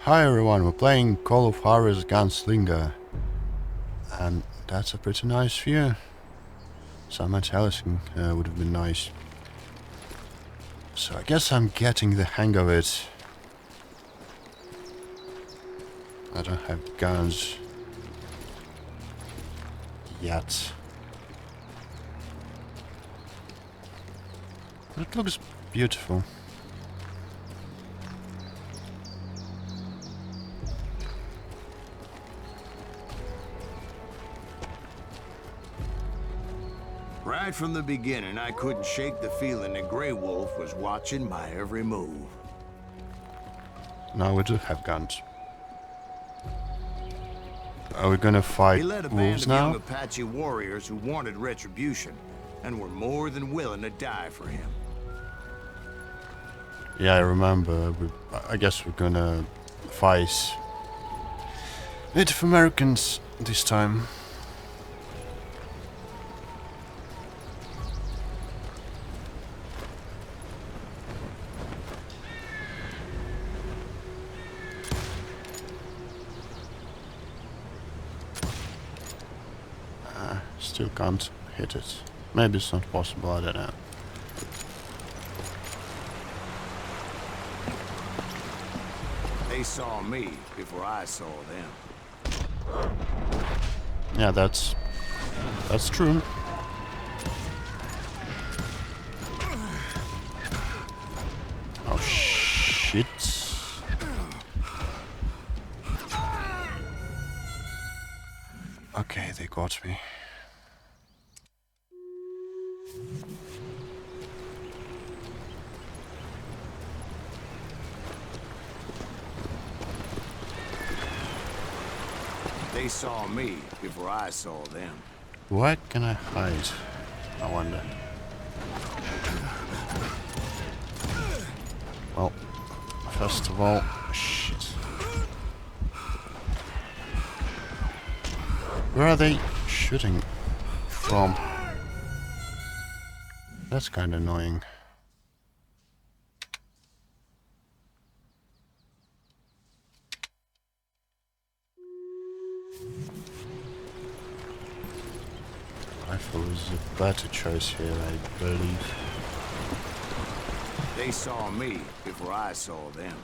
Hi everyone, we're playing Call of Juarez Gunslinger, and that's a pretty nice view. Some anti-aliasing would have been nice. So I guess I'm getting the hang of it. I don't have guns yet. But it looks beautiful. Right from the beginning, I couldn't shake the feeling that Grey Wolf was watching my every move. Now we do have guns. Are we gonna fight He led a band wolves of now? young Apache warriors who wanted retribution, and were more than willing to die for him. Yeah, I remember. I guess we're gonna fight Native Americans this time. Still can't hit it. Maybe it's not possible, I don't know. They saw me before I saw them. Yeah, that's true. Oh shit. Okay, they got me. They saw me before I saw them. Where can I hide? I wonder. Well, first of all, shit. Where are they shooting from? That's kind of annoying. Rifle is a better choice here, I believe. They saw me before I saw them.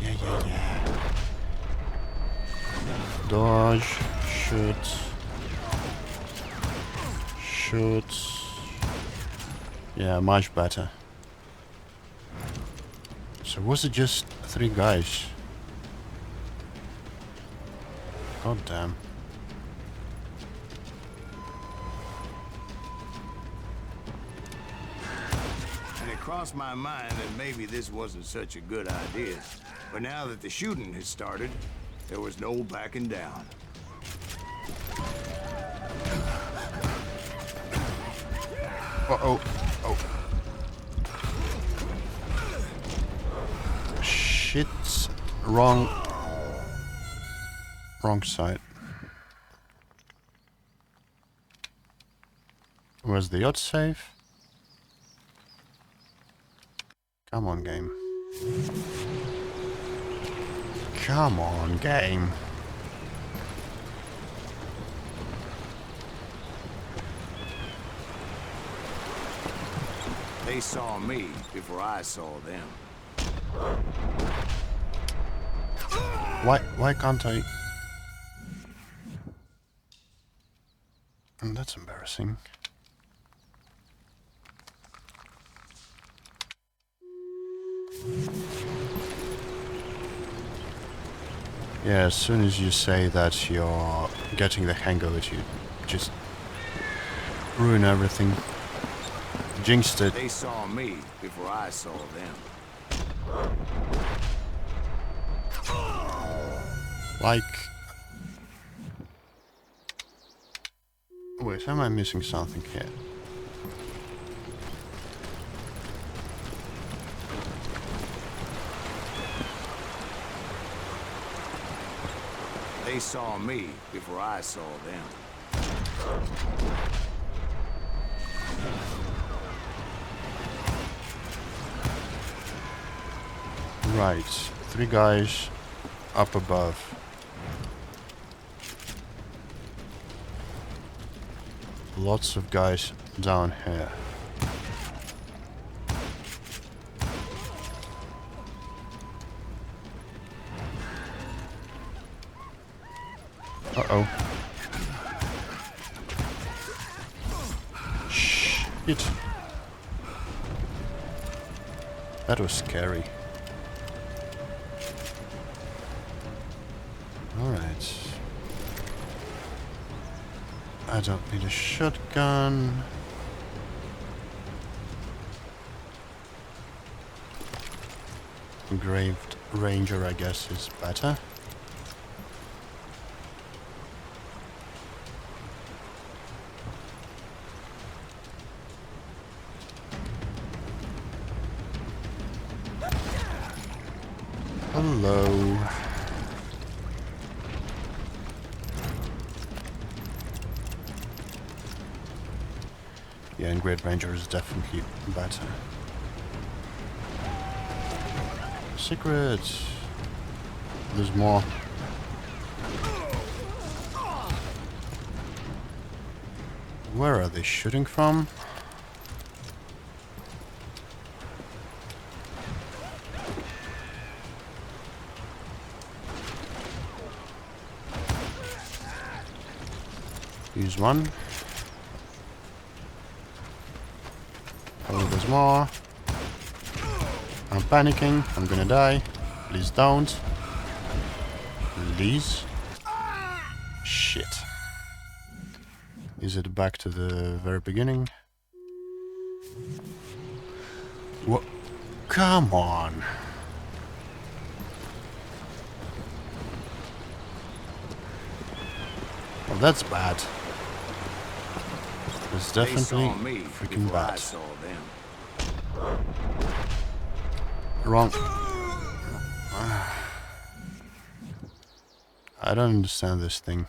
Yeah. Dodge, shoot. Yeah, much better. So was it just 3 guys? God damn. And it crossed my mind that maybe this wasn't such a good idea. But now that the shooting had started, there was no backing down. Oh. Shit. Wrong side. Where's the yacht safe? Come on, game. Come on, game. They saw me before I saw them. Why can't I? That's embarrassing. Yeah, as soon as you say that you're getting the hang of it, you just ruin everything. Jinxed it. They saw me before I saw them. Like... Wait, am I missing something here? They saw me before I saw them. Right, 3 guys up above. Lots of guys down here. Uh-oh. Shit. That was scary. Alright. I don't need a shotgun. Engraved Ranger, I guess, is better. Hello. Yeah, and Great Ranger is definitely better. Secrets. There's more. Where are they shooting from? Use one. Oh, there's more. I'm panicking. I'm gonna die. Please don't. Please. Shit. Is it back to the very beginning? What? Come on. Well, that's bad. It's definitely freaking bad. Wrong. I don't understand this thing.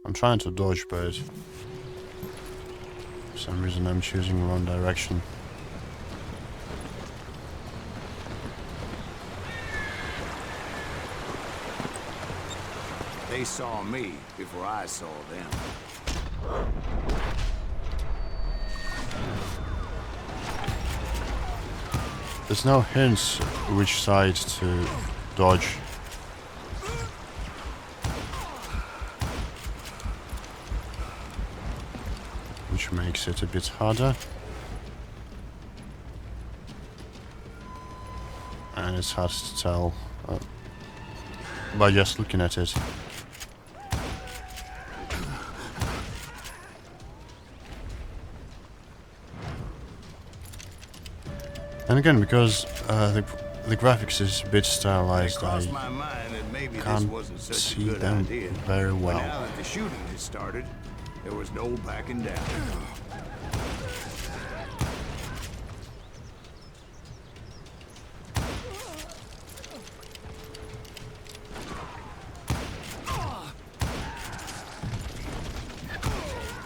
I'm trying to dodge, but for some reason I'm choosing the wrong direction. They saw me before I saw them. There's no hints which side to dodge. Which makes it a bit harder. And it's hard to tell by just looking at it. And again, because the graphics is a bit stylized, I can't see them very well. Now that the shooting had started, there was no backing down.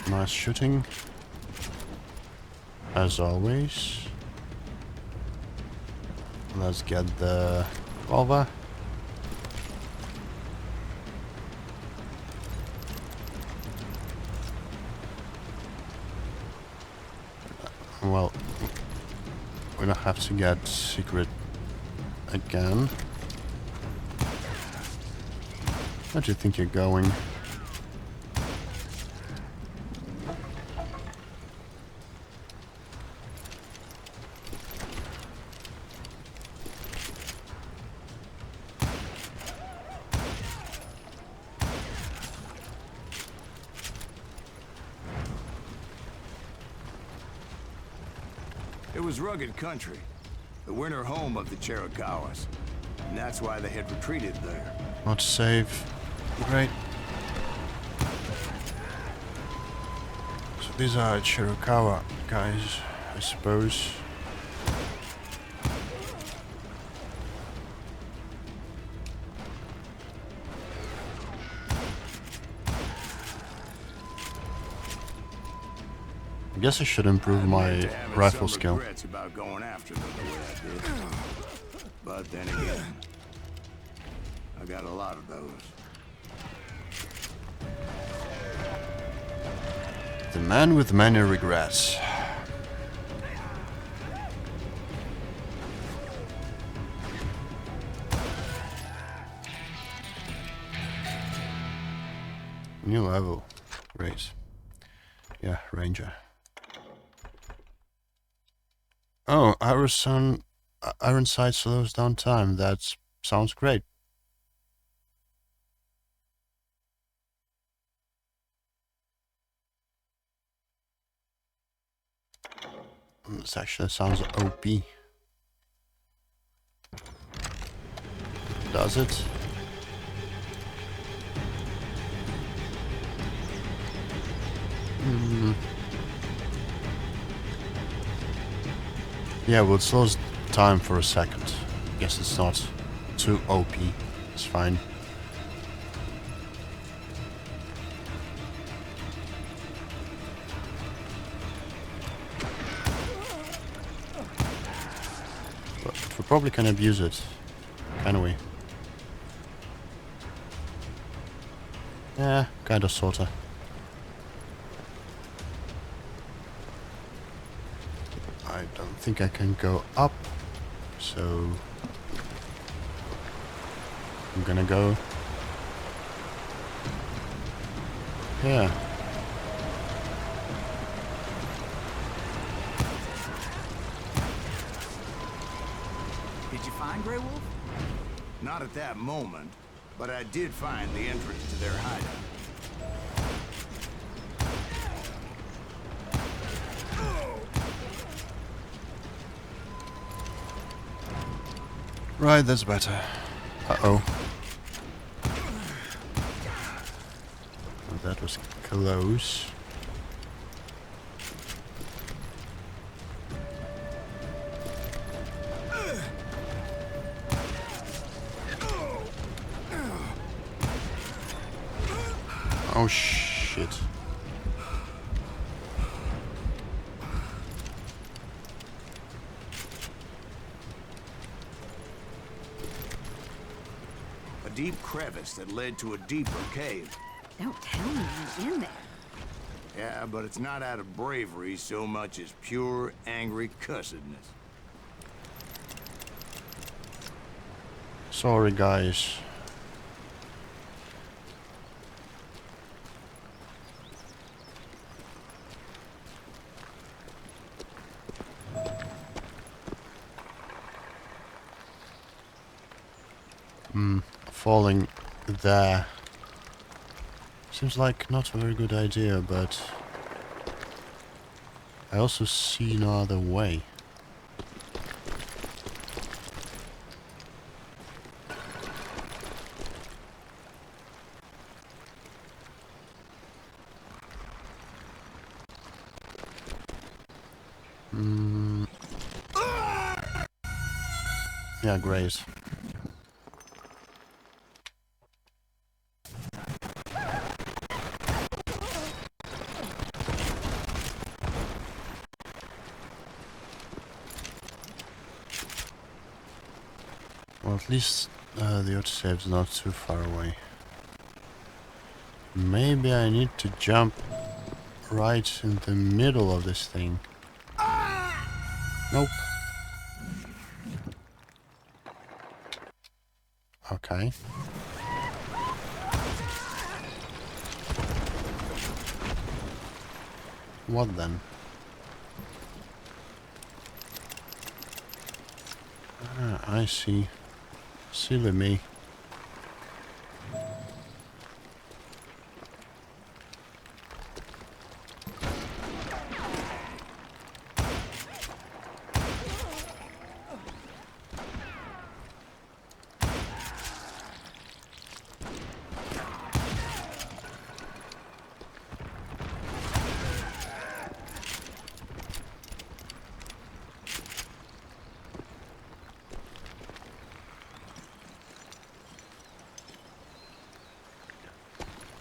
Nice shooting, as always. Let's get the revolver. Well, we don't have to get secret again. Where do you think you're going? It was rugged country, the winter home of the Chiricahuas, and that's why they had retreated there. Not safe. Great. So these are Chiricahua guys, I suppose. I guess I should improve my rifle skill. About going after them the way I did. But then again, I got a lot of those. The man with many regrets. New level. Race. Yeah, Ranger. Oh, Iron Sight slows down time. That sounds great. This actually sounds OP. Does it? Yeah, well, it slows time for a second. Guess it's not too OP. It's fine. But we probably can abuse it, can we? Yeah, kinda sorta. I don't think I can go up, so I'm gonna go here. Did you find Grey Wolf? Not at that moment, but I did find the entrance to their hideout. Right, that's better. Uh-oh. Oh, that was close. Oh shit. A deep crevice that led to a deeper cave. Don't tell me you're in there. Yeah, but it's not out of bravery so much as pure, angry cussedness. Sorry, guys. Falling there seems like not a very good idea, but I also see no other way. Yeah, Grace. Well, at least the autosave's not too far away. Maybe I need to jump right in the middle of this thing. Nope. Okay. What then? Ah, I see. Silly me.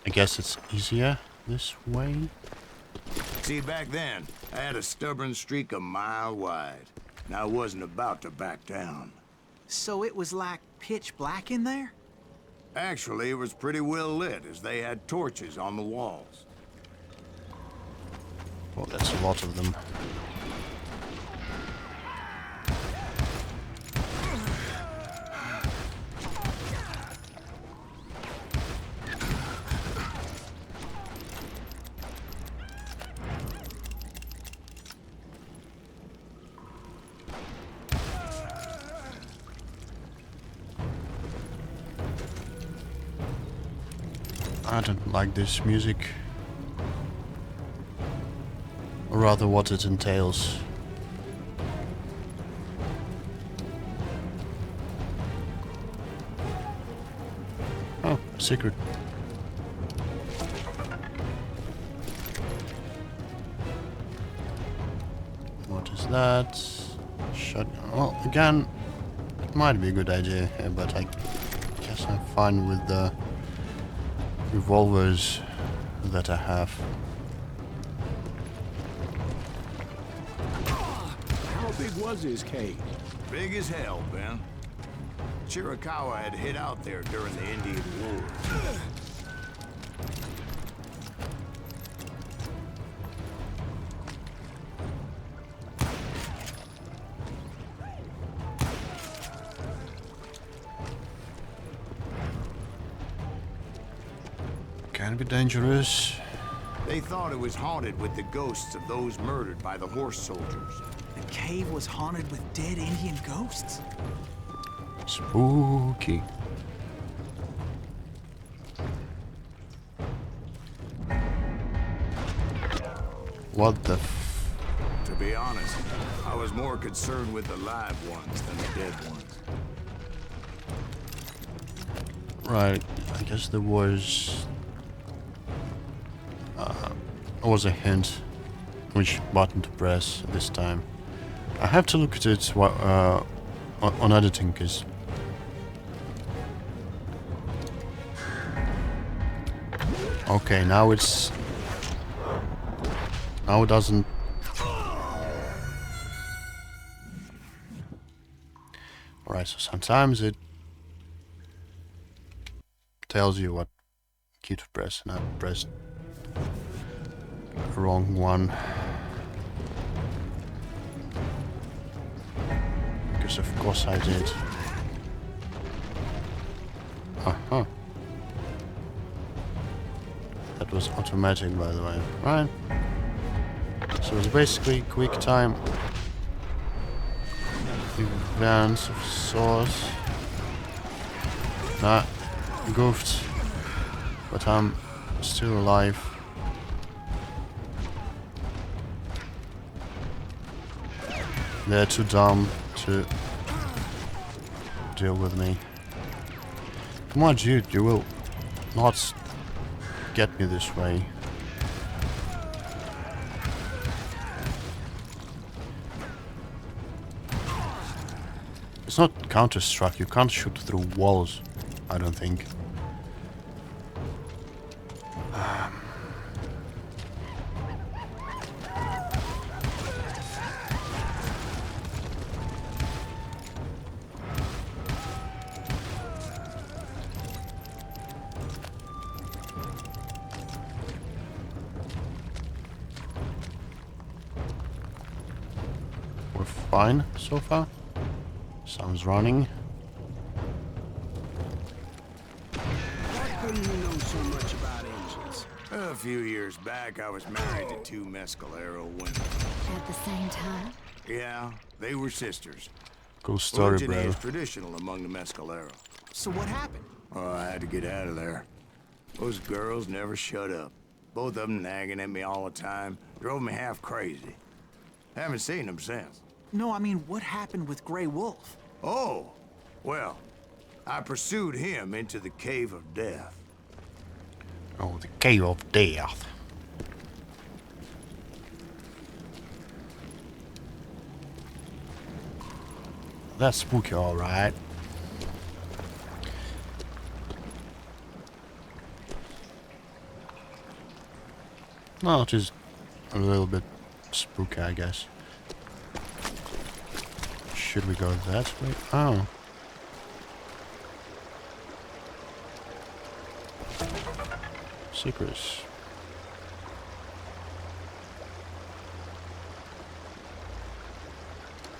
I guess it's easier this way. See, back then, I had a stubborn streak a mile wide, and I wasn't about to back down. So it was like pitch black in there? Actually, it was pretty well lit, as they had torches on the walls. Well, that's a lot of them. I don't like this music. Or rather what it entails. Oh, secret. What is that? Shotgun. Well, again, it might be a good idea here, but I guess I'm fine with the revolvers that I have. How big was his cave? Big as hell, Ben. Chiricahua had hid out there during the Indian War. Can be dangerous. They thought it was haunted with the ghosts of those murdered by the horse soldiers. The cave was haunted with dead Indian ghosts? Spooky. What the f... To be honest, I was more concerned with the live ones than the dead ones. Right, I guess there was a hint which button to press this time. I have to look at it on editing, because okay, now it doesn't. Alright, so sometimes it tells you what key to press, and I pressed the wrong one. Because of course I did. Uh-huh. That was automatic, by the way. Right. So it's basically quick time events of sorts. Nah, goofed. But I'm still alive. They're too dumb to deal with me. Come on, dude, you will not get me this way. It's not Counter-Strike, you can't shoot through walls, I don't think. We're fine so far. Sounds running. Why couldn't you know so much about engines? A few years back, I was married to two Mescalero women. At the same time? Yeah, they were sisters. Cool story, Polygyny bro. is traditional among the Mescalero. So what happened? Oh, I had to get out of there. Those girls never shut up. Both of them nagging at me all the time. Drove me half crazy. Haven't seen them since. No, I mean, what happened with Grey Wolf? Oh, well, I pursued him into the Cave of Death. Oh, the Cave of Death. That's spooky, alright. No, just a little bit spooky, I guess. Should we go that way? Oh, seekers.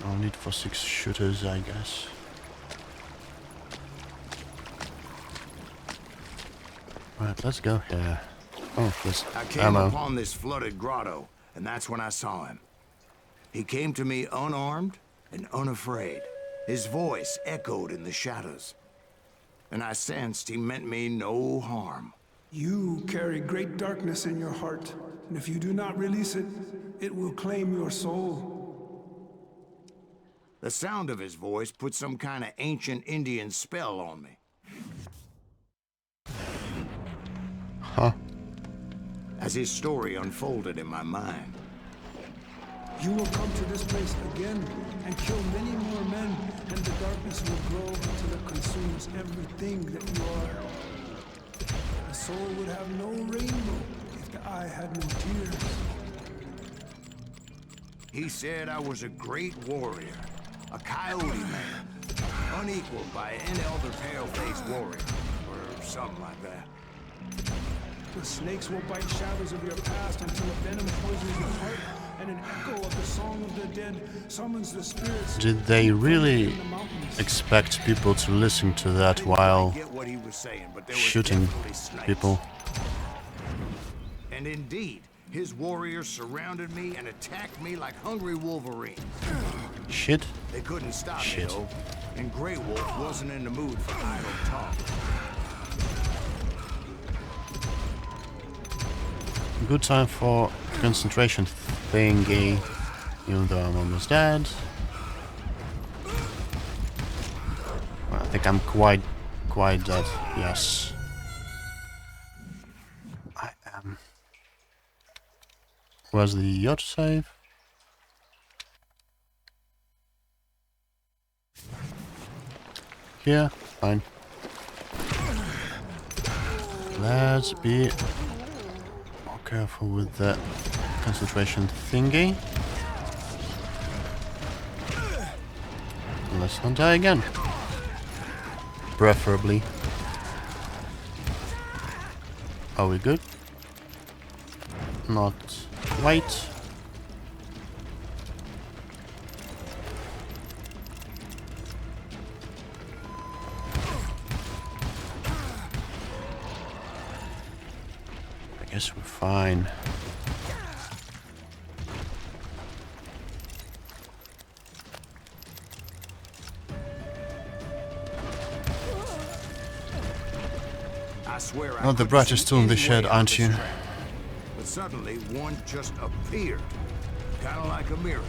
No need for 6 shooters, I guess. Right, let's go here. Oh, there's I came ammo. upon this flooded grotto, and that's when I saw him. He came to me unarmed and unafraid. His voice echoed in the shadows, and I sensed he meant me no harm. You carry great darkness in your heart, and if you do not release it, it will claim your soul. The sound of his voice put some kind of ancient Indian spell on me. Huh. As his story unfolded in my mind, You will come to this place again and kill many more men, and the darkness will grow until it consumes everything that you are. The soul would have no rainbow if the eye had no tears. he said I was a great warrior, a coyote man, unequaled by any other pale-faced warrior, or something like that. The snakes will bite shadows of your past until a venom poisons your heart, and an echo of the song of the dead summons the spirits. Did they really in the mountains. expect people to listen to that while I get what he was saying, but there was shooting definitely snakes. people? And indeed, his warriors surrounded me and attacked me like hungry wolverines. Shit. They couldn't stop me Shit. though, and Grey Wolf wasn't in the mood for idle talk. Good time for concentration thingy, even though I'm almost dead. Well, I think I'm quite dead, yes. I am. Where's the autosave? Here, fine. Let's be more careful with the concentration thingy. Let's not die again. Preferably. Are we good? Not quite. I guess we're fine. I swear I Oh, the couldn't brat is see still in the any shed, way out of aren't this you? trap. But suddenly, one just appeared, kind of like a miracle.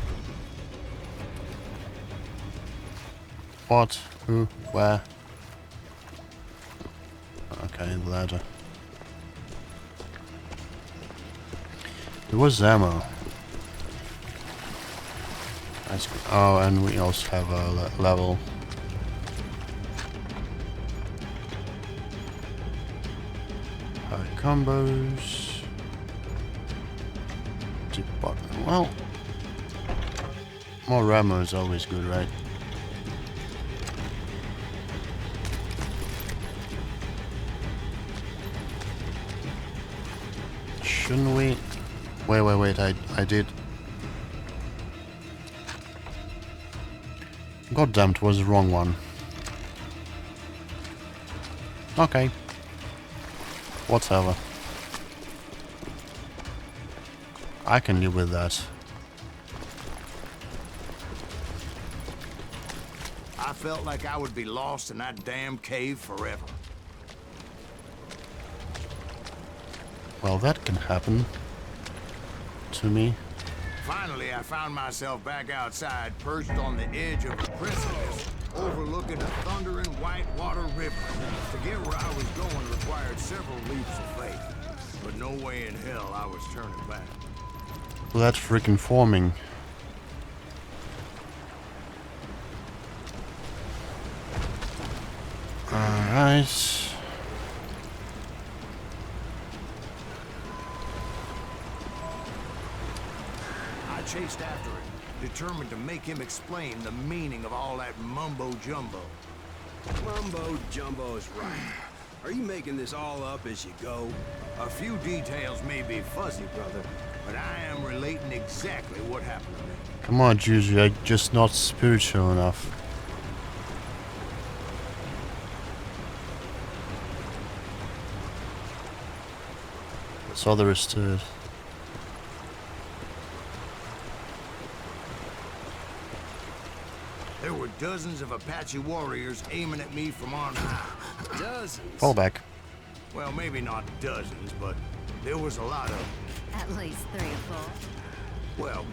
What? Who? Where? Okay, the ladder. There was ammo. That's good. Oh, and we also have a level. High combos. Deep bottom. Well, more ammo is always good, right? Shouldn't we? Wait, I did. Goddamn, it was the wrong one. Okay. Whatever. I can live with that. I felt like I would be lost in that damn cave forever. Well, that can happen to me. Finally, I found myself back outside, perched on the edge of a precipice, overlooking a thundering whitewater river. To get where I was going required several leaps of faith, but no way in hell I was turning back. Well, that's freaking forming. Alright. I chased after him, determined to make him explain the meaning of all that mumbo-jumbo. Mumbo Jumbo's right. Are you making this all up as you go? A few details may be fuzzy, brother, but I am relating exactly what happened to me. Come on, Juju, I'm just not spiritual enough. That's all there is to it. There were dozens of Apache warriors aiming at me from on high. Dozens. Fall back. Well, maybe not dozens, but there was a lot of them. At least 3 or 4. Well,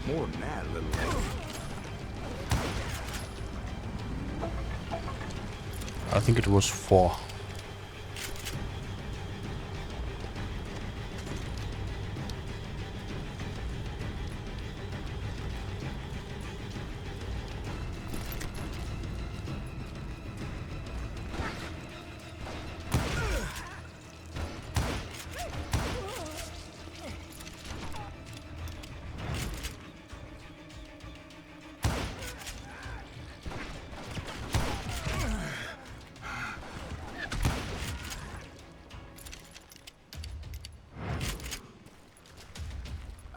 more than that, little lady. I think it was 4.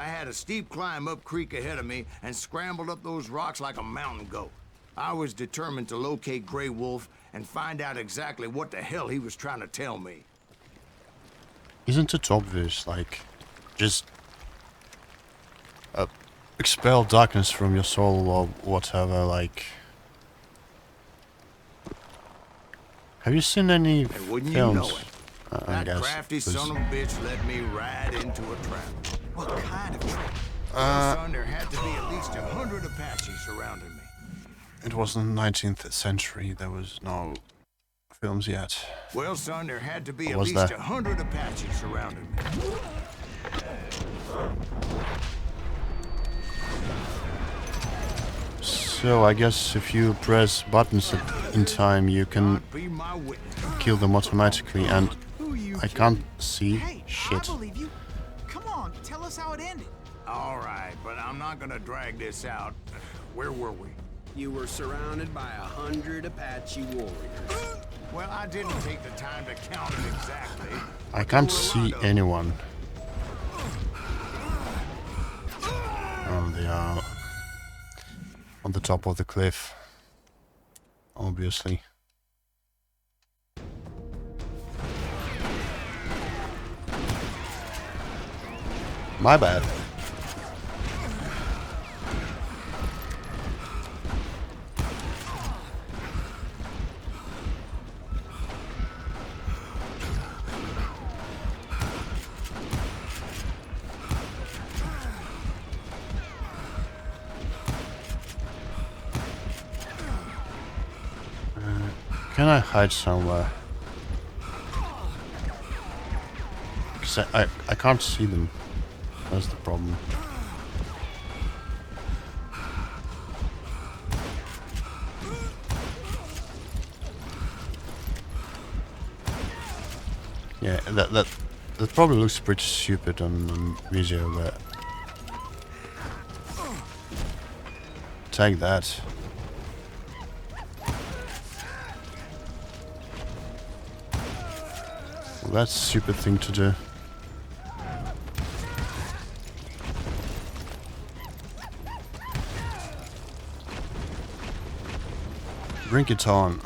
I had a steep climb up creek ahead of me and scrambled up those rocks like a mountain goat. I was determined to locate Grey Wolf and find out exactly what the hell he was trying to tell me. Isn't it obvious, like, just expel darkness from your soul or whatever, like... Have you seen any And wouldn't films? you know it, I that guess. crafty son of a bitch led me right into a trap. What kind of trap? Son, there had to be at least 100 Apaches surrounding me. It was in the 19th century, there was no films yet. Well, son, there had to be What at was least that? 100 Apaches surrounding me. So I guess if you press buttons in time, you can God be my witness. kill them automatically, and Who you I can't see Hey, shit. I believe you. Come on, tell us how it ended. All right, but I'm not gonna drag this out. Where were we? You were surrounded by 100 Apache warriors. Well, I didn't take the time to count it exactly. I can't see anyone. Oh, they are on the top of the cliff. Obviously. My bad. Can I hide somewhere? Because I can't see them. That's the problem. Yeah, that probably looks pretty stupid on video, but take that. Well, that's a stupid thing to do. Bring it on.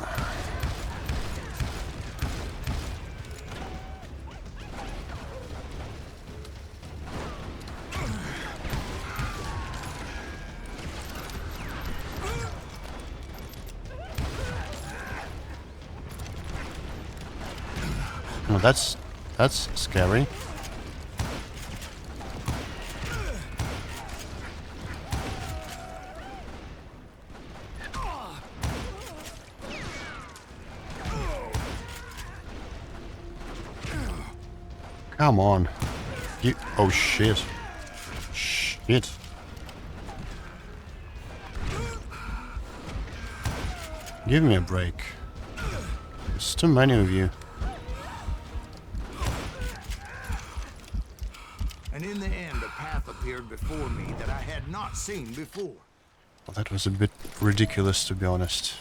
Oh, that's scary. Come on. You... Oh, shit. Shit. Give me a break. There's too many of you. And in the end, a path appeared before me that I had not seen before. Well, that was a bit ridiculous, to be honest.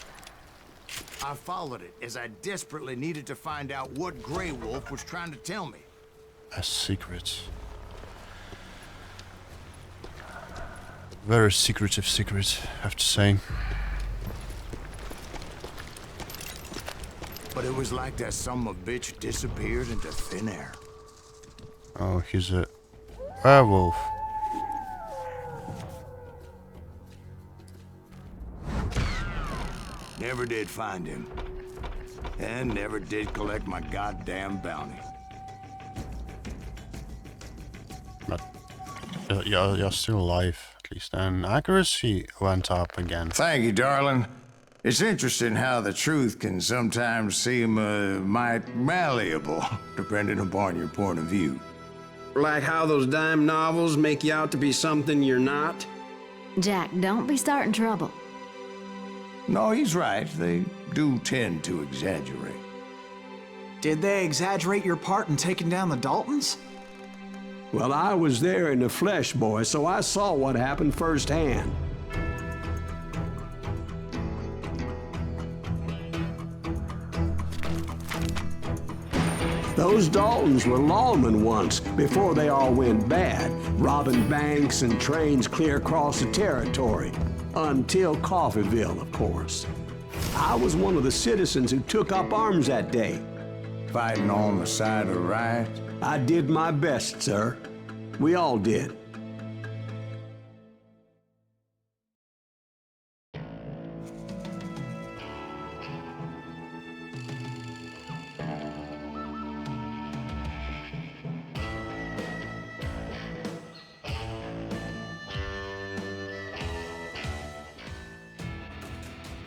I followed it as I desperately needed to find out what Grey Wolf was trying to tell me. A secret. Very secretive secret, I have to say. But it was like that son of a bitch disappeared into thin air. Oh, he's a werewolf. Never did find him. And never did collect my goddamn bounty. But you're still alive, at least. And accuracy went up again. Thank you, darling. It's interesting how the truth can sometimes seem might malleable, depending upon your point of view. Like how those dime novels make you out to be something you're not? Jack, don't be starting trouble. No, he's right. They do tend to exaggerate. Did they exaggerate your part in taking down the Daltons? Well, I was there in the flesh, boy, so I saw what happened firsthand. Those Daltons were lawmen once, before they all went bad, robbing banks and trains clear across the territory. Until Coffeeville, of course. I was one of the citizens who took up arms that day. Fighting on the side of right? I did my best, sir. We all did.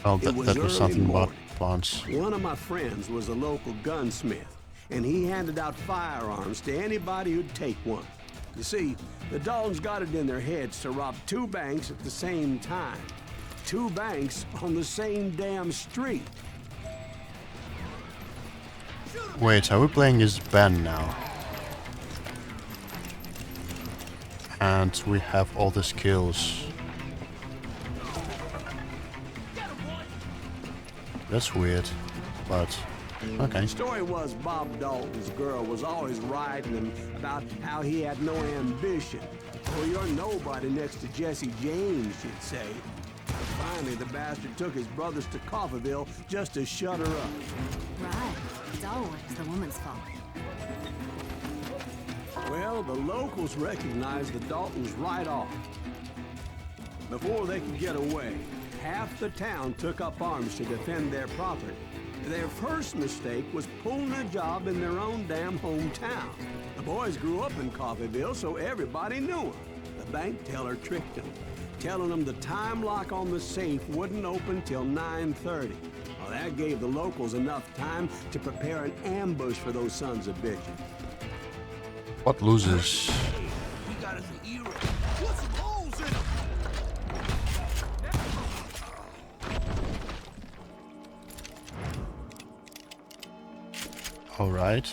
Well, It that was something about morning. plants. One of my friends was a local gunsmith, and he handed out firearms to anybody who'd take one. You see, the Daltons got it in their heads to rob 2 banks at the same time. 2 banks on the same damn street. Wait, are we playing as Ben now? And we have all the skills. That's weird, but okay. The story was Bob Dalton's girl was always writing him about how he had no ambition. Well, you're nobody next to Jesse James, she'd say. But finally, the bastard took his brothers to Coffeeville just to shut her up. Right. It's always the woman's fault. Well, the locals recognized the Daltons right off. Before they could get away, half the town took up arms to defend their property. Their first mistake was pulling a job in their own damn hometown. The boys grew up in Coffeeville, so everybody knew them. The bank teller tricked them, telling them the time lock on the safe wouldn't open till 9:30. Well, that gave the locals enough time to prepare an ambush for those sons of bitches. What loses? We got us an era. Put some holes in him. All right.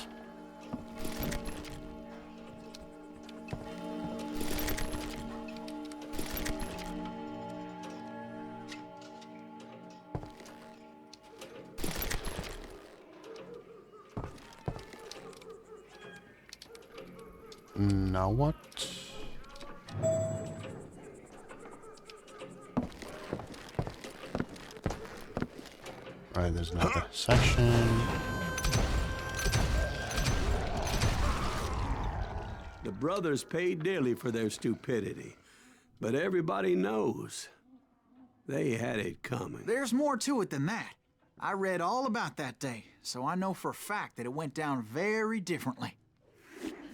Now what? Right, there's another section. The brothers paid dearly for their stupidity, but everybody knows they had it coming. There's more to it than that. I read all about that day, so I know for a fact that it went down very differently.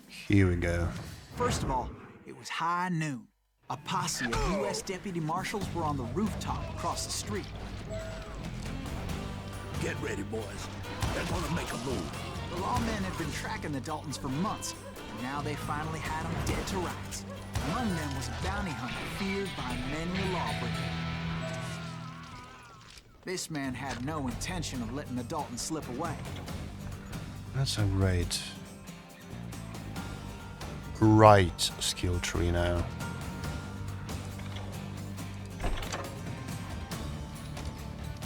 Here we go. First of all, it was high noon. A posse of U.S. deputy marshals were on the rooftop across the street. Get ready, boys. They're gonna make a move. The lawmen had been tracking the Daltons for months, and now they finally had them dead to rights. Among them was a bounty hunter feared by many a lawbreaker. This man had no intention of letting the Daltons slip away. That's a right skill tree now.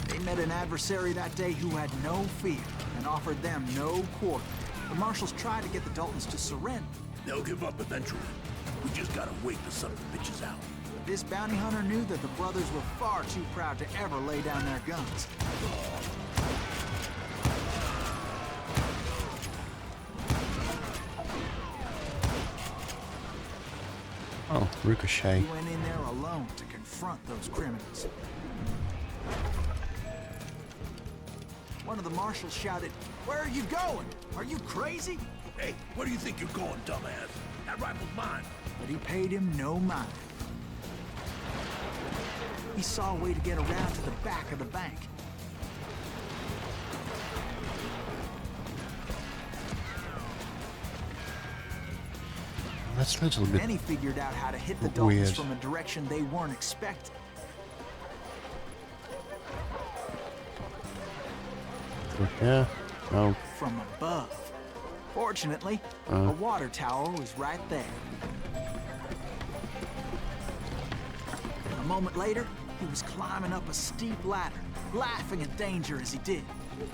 They met an adversary that day who had no fear and offered them no quarter. The marshals tried to get the Daltons to surrender. They'll give up eventually. We just gotta wait to suck the bitches out. This bounty hunter knew that the brothers were far too proud to ever lay down their guns. Oh, Ricochet. He went in there alone to confront those criminals. One of the marshals shouted, "Where are you going? Are you crazy?" Hey, where do you think you're going, dumbass? That rifle's mine. But he paid him no mind. He saw a way to get around to the back of the bank. That's a little bit Then he figured out how to hit the weird. Daltons from a direction they weren't expecting. Yeah, no. From above. Fortunately, a water tower was right there. A moment later, he was climbing up a steep ladder, laughing at danger as he did. It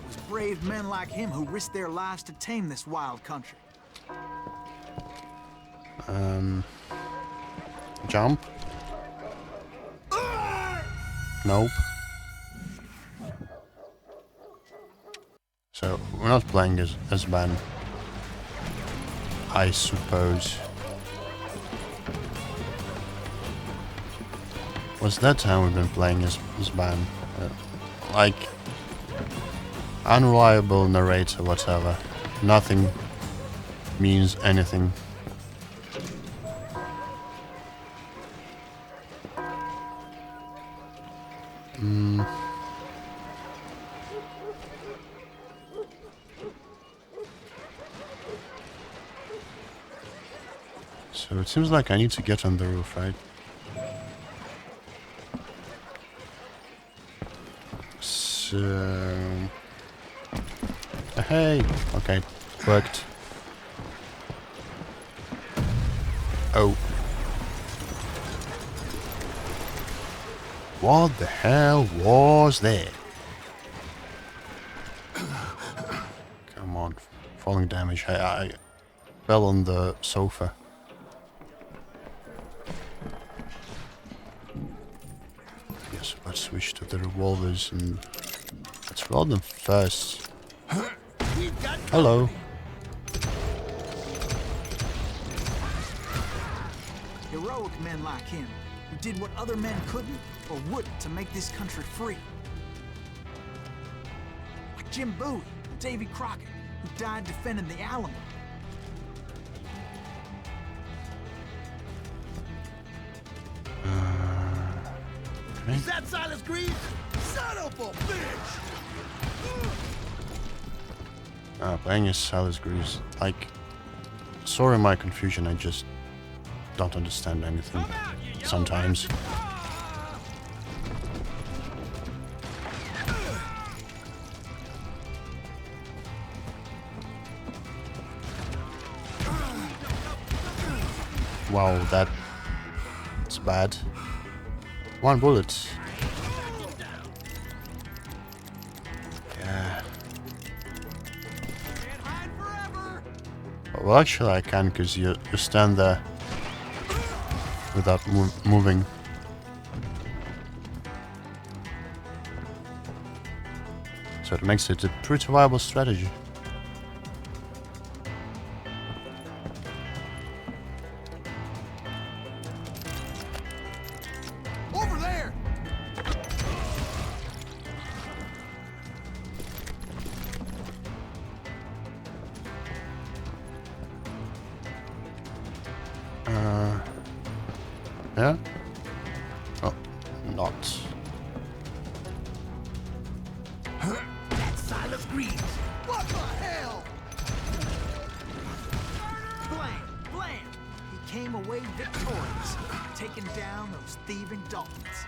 was brave men like him who risked their lives to tame this wild country. Jump? Nope. So, we're not playing as Ben, I suppose. Was that time we've been playing as Ben? Like, unreliable narrator, whatever. Nothing means anything. So it seems like I need to get on the roof, right? So... Hey! Okay, worked. Oh. What the hell was that? Come on, falling damage. I fell on the sofa. Yes, let's switch to the revolvers and let's roll them first. Hello. Heroic men like him, who did what other men couldn't or wouldn't to make this country free. Like Jim Bowie and Davy Crockett, who died defending the Alamo. Is that Silas Greaves? Son of a bitch! Playing as Silas Greaves. Like, sorry my confusion, I just don't understand anything sometimes. Wow, that's bad. One bullet. Yeah. Well, actually I can, because you stand there without moving. So it makes it a pretty viable strategy. Over there! Yeah? Oh, not. That's Silas Greaves. What the hell? Blam! Blam! He came away victorious, taking down those thieving Daltons.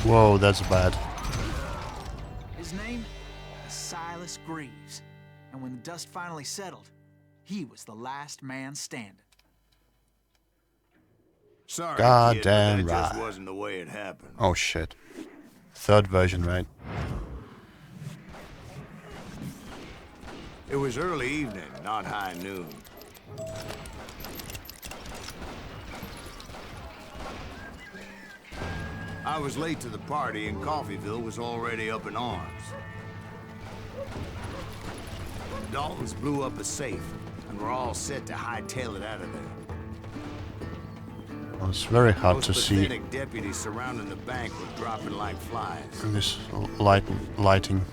Whoa, that's bad. His name is Silas Greaves. And when the dust finally settled, he was the last man standing. Sorry, Goddamn kid, but that right. just wasn't the way it happened. Oh shit. Third version, right? It was early evening, not high noon. I was late to the party and Coffeyville was already up in arms. Daltons blew up a safe and were all set to hightail it out of there. Well, it's very hard Those to see pathetic deputies surrounding the bank were dropping like flies. in this lighting.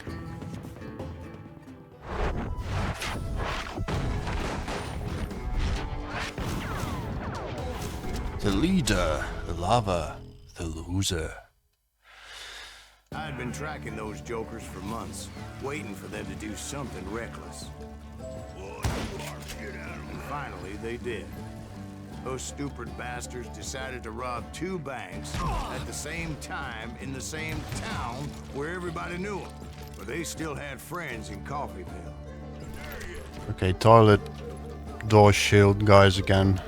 The leader, the lover, the loser. I had been tracking those jokers for months, waiting for them to do something reckless. And finally, they did. Those stupid bastards decided to rob 2 banks at the same time in the same town where everybody knew them. But they still had friends in Coffeyville. Okay, toilet door shield guys again.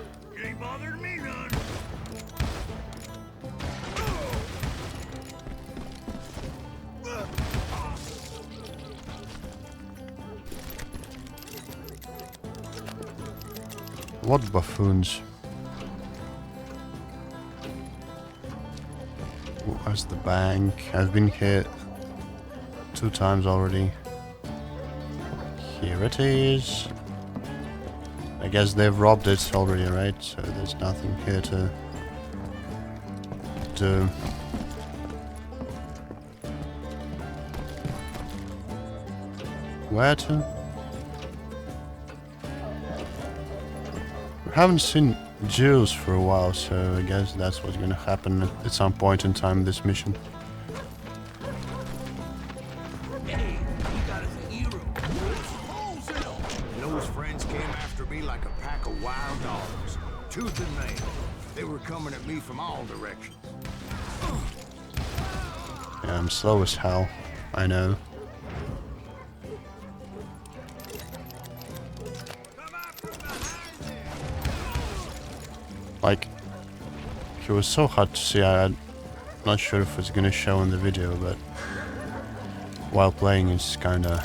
Ain't bothered me none. What buffoons? Where's the bank? I've been here 2 times already. Here it is. I guess they've robbed it already, right? So there's nothing here to do. Where to? We haven't seen Jules for a while, so I guess that's what's gonna happen at some point in time in this mission. Those friends came after me like a pack of wild dogs, tooth and nail. They were coming at me from all directions. Yeah, I'm slow as hell. I know. Like, it was so hard to see. I'm not sure if it's gonna show in the video, but while playing it's kinda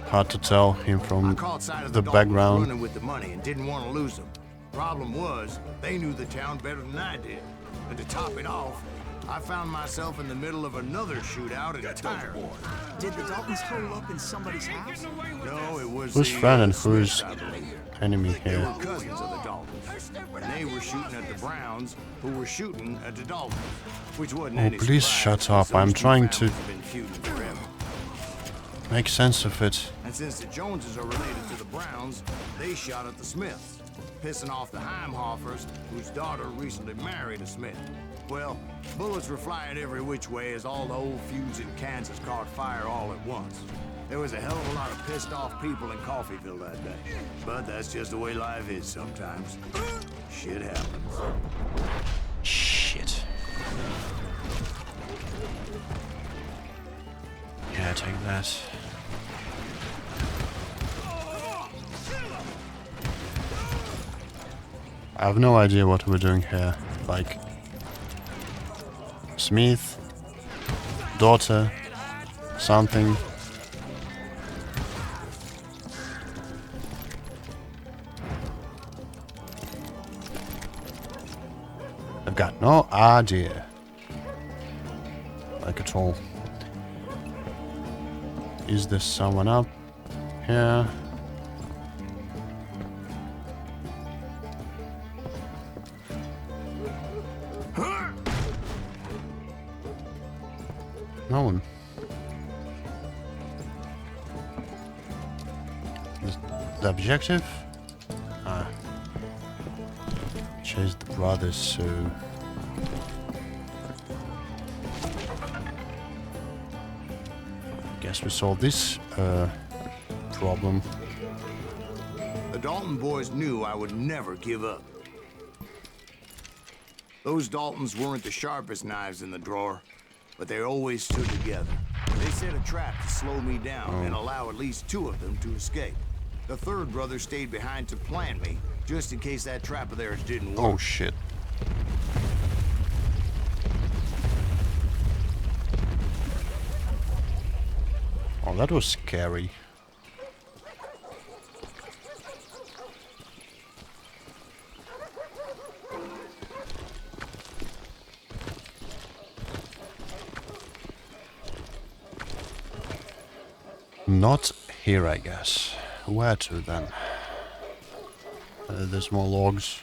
hard to tell him from I caught sight of the Daltons background. running with the money and didn't want to lose them. Problem was, they knew the town better than I did. And to top it off, I found myself in the middle of another shootout in Tire. Did the Daltons hole up in somebody's house? No, it was Who's the, friend and Smiths, who's I believe. enemy They here? were cousins of the Daltons. And they were shooting at the Browns, who were shooting at the Daltons. Which wasn't Oh, any please surprise, shut up. since I'm those two trying to families have been feuding forever. make sense of it. And since the Joneses are related to the Browns, they shot at the Smiths, pissing off the Heimhoffers, whose daughter recently married a Smith. Well, bullets were flying every which way as all the old feuds in Kansas caught fire all at once. There was a hell of a lot of pissed off people in Coffeyville that day. But that's just the way life is sometimes. Shit happens. Shit. Yeah, take that. I have no idea what we're doing here. Like, Smith, daughter, something. I've got no idea. Like at all. Is there someone up here? No one. Is the objective? Chase the brothers, so... Guess we solved this problem. The Dalton boys knew I would never give up. Those Daltons weren't the sharpest knives in the drawer, but they always stood together. They set a trap to slow me down and allow at least 2 of them to escape. The third brother stayed behind to plant me, just in case that trap of theirs didn't work. Oh shit. Oh, that was scary. Not here, I guess. Where to then? There's more logs.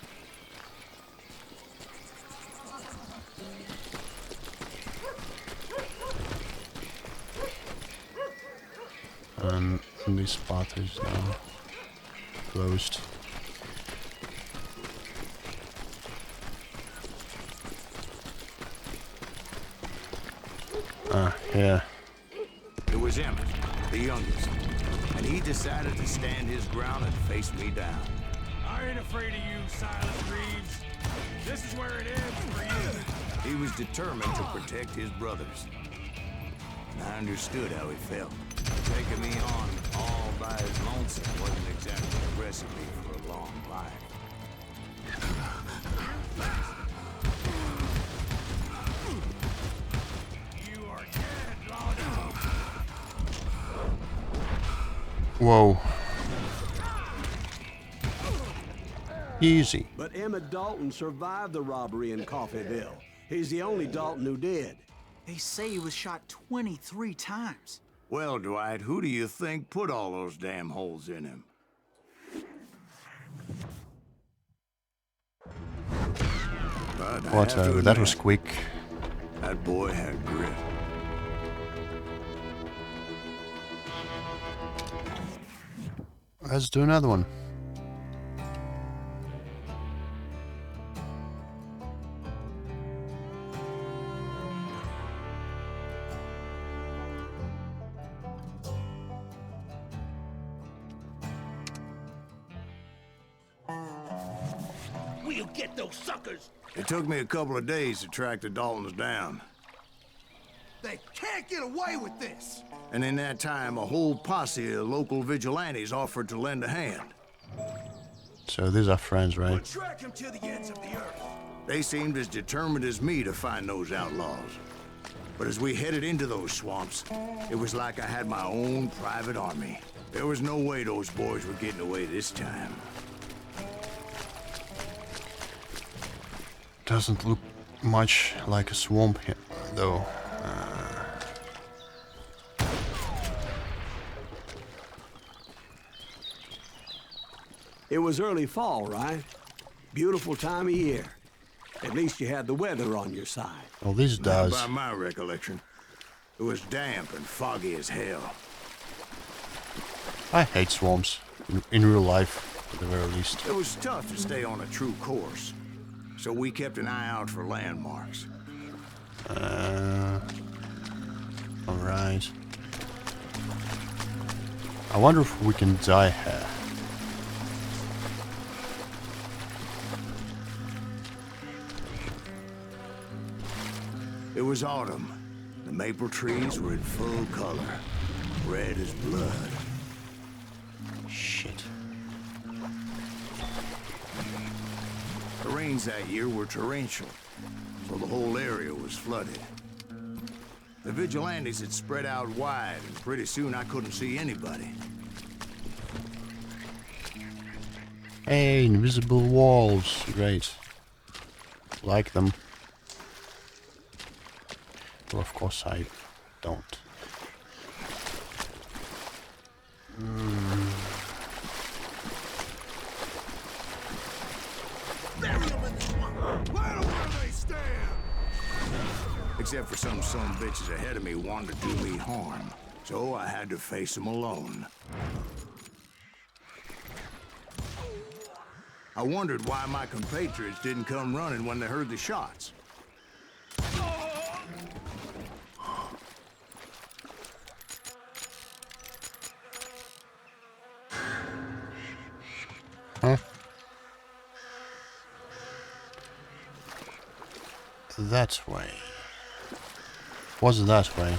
And this path is now closed. Yeah. It was Emmett, the youngest, and he decided to stand his ground and face me down. I ain't afraid of you, Silas Reeves. This is where it ends for you. He was determined to protect his brothers. And I understood how he felt. Taking me on all by his lonesome wasn't exactly a recipe for a long life. You are dead, Lawdo. Whoa. Easy. But Emmett Dalton survived the robbery in Coffeyville. He's the only Dalton who did. They say he was shot 23 times. Well, Dwight, who do you think put all those damn holes in him? But I have to That was admit, quick. that boy had grit. Let's do another one. We'll get those suckers. It took me a couple of days to track the Daltons down. They can't get away with this. And in that time, a whole posse of local vigilantes offered to lend a hand. So these are friends, right? We'll track him to the ends of the earth. They seemed as determined as me to find those outlaws. But as we headed into those swamps, it was like I had my own private army. There was no way those boys were getting away this time. Doesn't look much like a swamp here, though. It was early fall, right? Beautiful time of year. At least you had the weather on your side. Well, this Not does. by my recollection. It was damp and foggy as hell. I hate swamps. In real life, at the very least. It was tough to stay on a true course. So we kept an eye out for landmarks. Alright. I wonder if we can die here. It was autumn. The maple trees were in full color. Red as blood. Shit. The rains that year were torrential, so the whole area was flooded. The vigilantes had spread out wide, and pretty soon I couldn't see anybody. Hey, invisible walls. Great. Like them. Well, of course I don't. Bury them in the swamp. Right where they stand. Except for some son of bitches ahead of me wanted to do me harm. So I had to face them alone. I wondered why my compatriots didn't come running when they heard the shots. Huh? that way. Was it that way?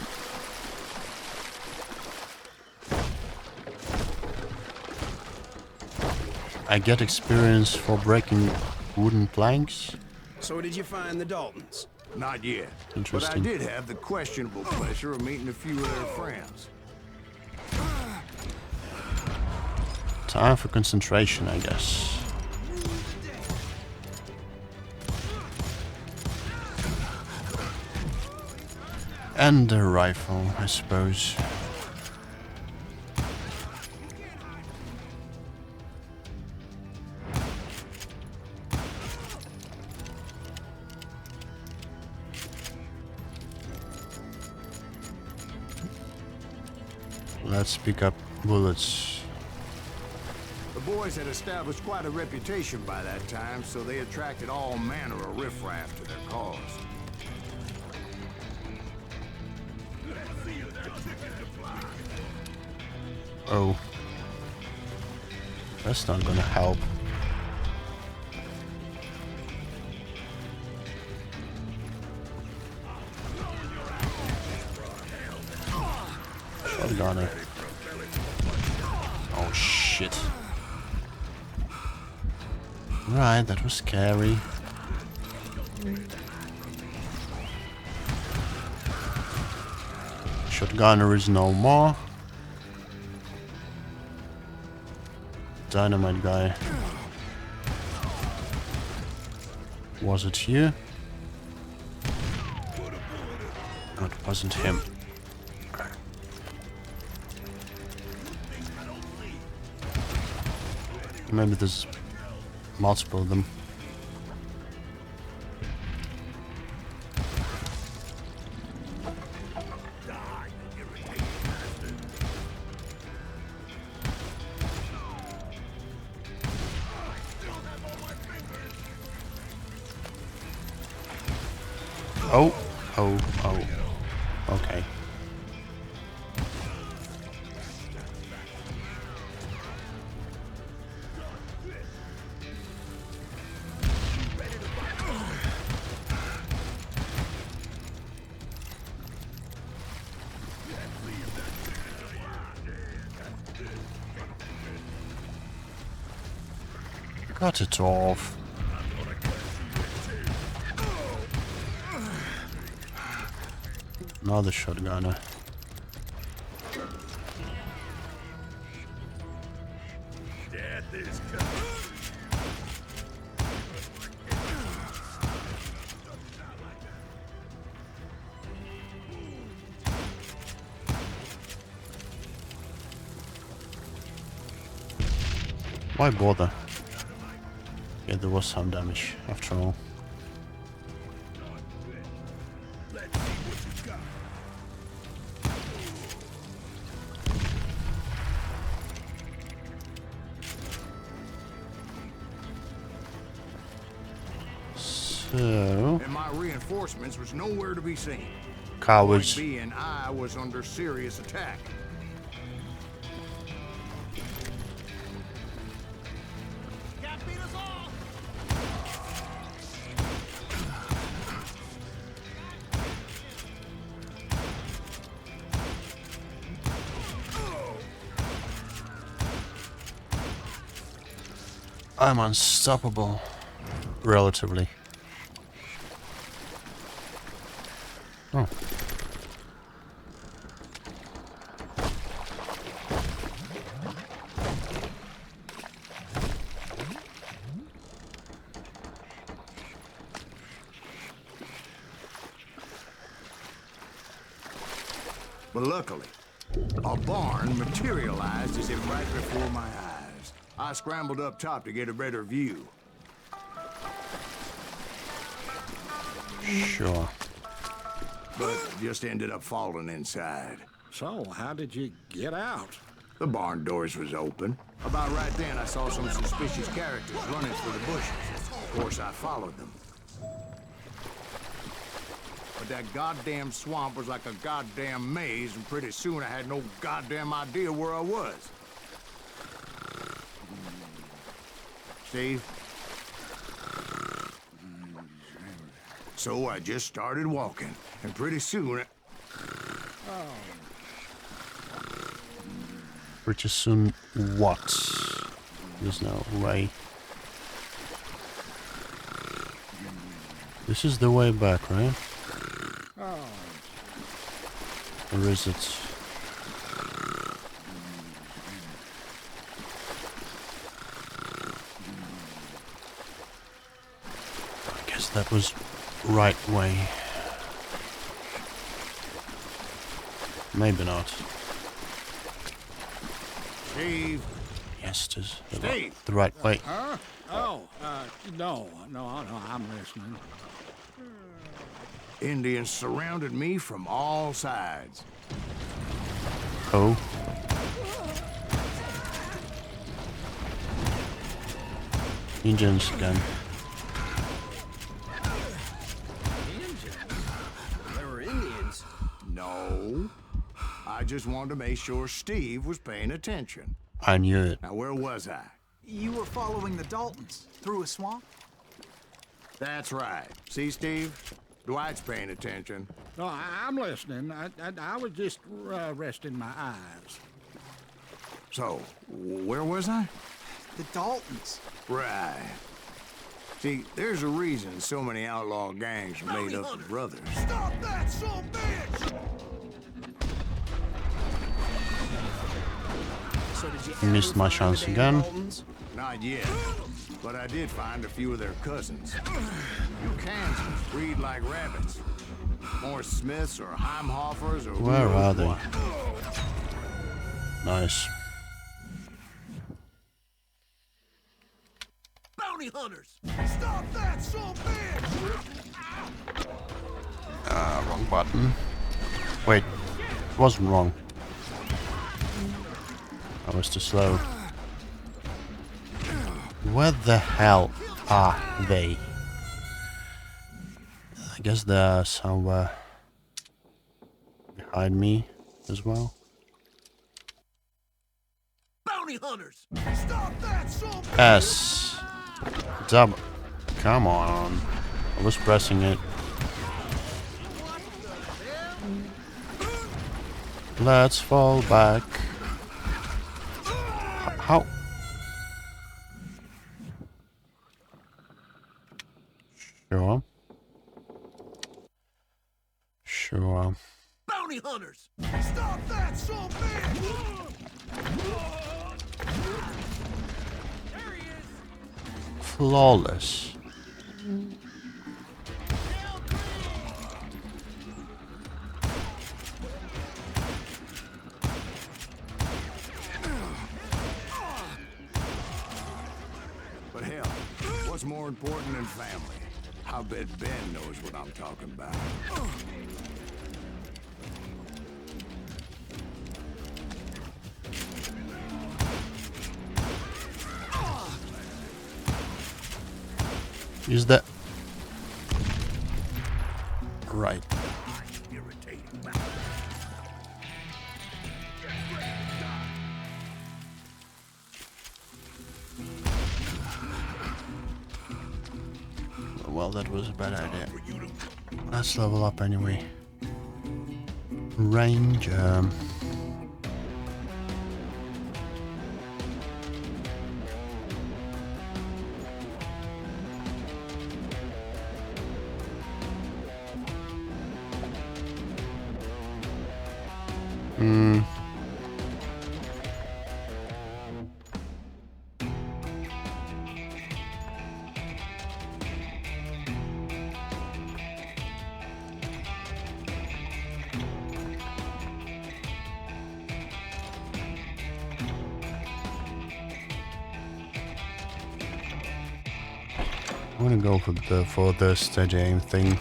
I get experience for breaking wooden planks. So did you find the Daltons? Not yet. But I Interesting. did have the questionable pleasure of meeting a few of their friends. Time for concentration, I guess. And a rifle, I suppose. Let's pick up bullets. The boys had established quite a reputation by that time, so they attracted all manner of riffraff to their cause. Oh. That's not gonna help. Shotgunner. Oh shit. Right, that was scary. Shotgunner is no more. Dynamite guy. Was it you? No, it wasn't him. Maybe there's multiple of them. Oh. Okay. Cut it off. Another shotgunner. Why bother? Yeah, there was some damage after all. So, And my reinforcements was nowhere to be seen. cowards. Point B and I was under serious attack. I'm unstoppable, relatively. Oh. But luckily, a barn materialized as if right before my eyes. I scrambled up top to get a better view. Sure. But just ended up falling inside. So, how did you get out? The barn doors was open. About right then, I saw some suspicious characters running for the bushes. Of course, I followed them. But that goddamn swamp was like a goddamn maze, and pretty soon I had no goddamn idea where I was. Steve? So I just started walking, and pretty soon, Pretty soon, what? There's no way. This is the way back, right? Or is it? I guess that was right way. Maybe not. Steve, Yes, it is Steve. the right way. Huh? Oh, no, I'm listening. Indians surrounded me from all sides. Oh. Indians again. There were Indians. No. I just wanted to make sure Steve was paying attention. I knew it. Now, where was I? You were following the Daltons through a swamp? That's right. See, Steve? Dwight's paying attention. No, I'm listening. I was just resting my eyes. So, where was I? The Daltons. Right. See, there's a reason so many outlaw gangs are made up of brothers. Stop that, son bitch! So did you Missed ever my find chance the damn again. Daltons? Not yet, but I did find a few of their cousins. You Kansans breed like rabbits. More Smiths or Heimhoffers or who Where knows are they? what. Nice. Bounty hunters! Stop that, son bitch! Wrong button. Wait, it wasn't wrong. I was too slow. Where the hell are they? I guess they're somewhere behind me as well. Bounty hunters! Stop that, son bitch! S. Double. Come on. I was pressing it. Let's fall back. How? Sure. Sure. Bounty hunters! Stop that, son bitch! There he is! Flawless. But hell, what's more important than family? I bet Ben knows what I'm talking about. Is that right? Irritating. Well, that was a bad idea. Let's level up anyway. Ranger. I'm gonna go for the steady aim thing.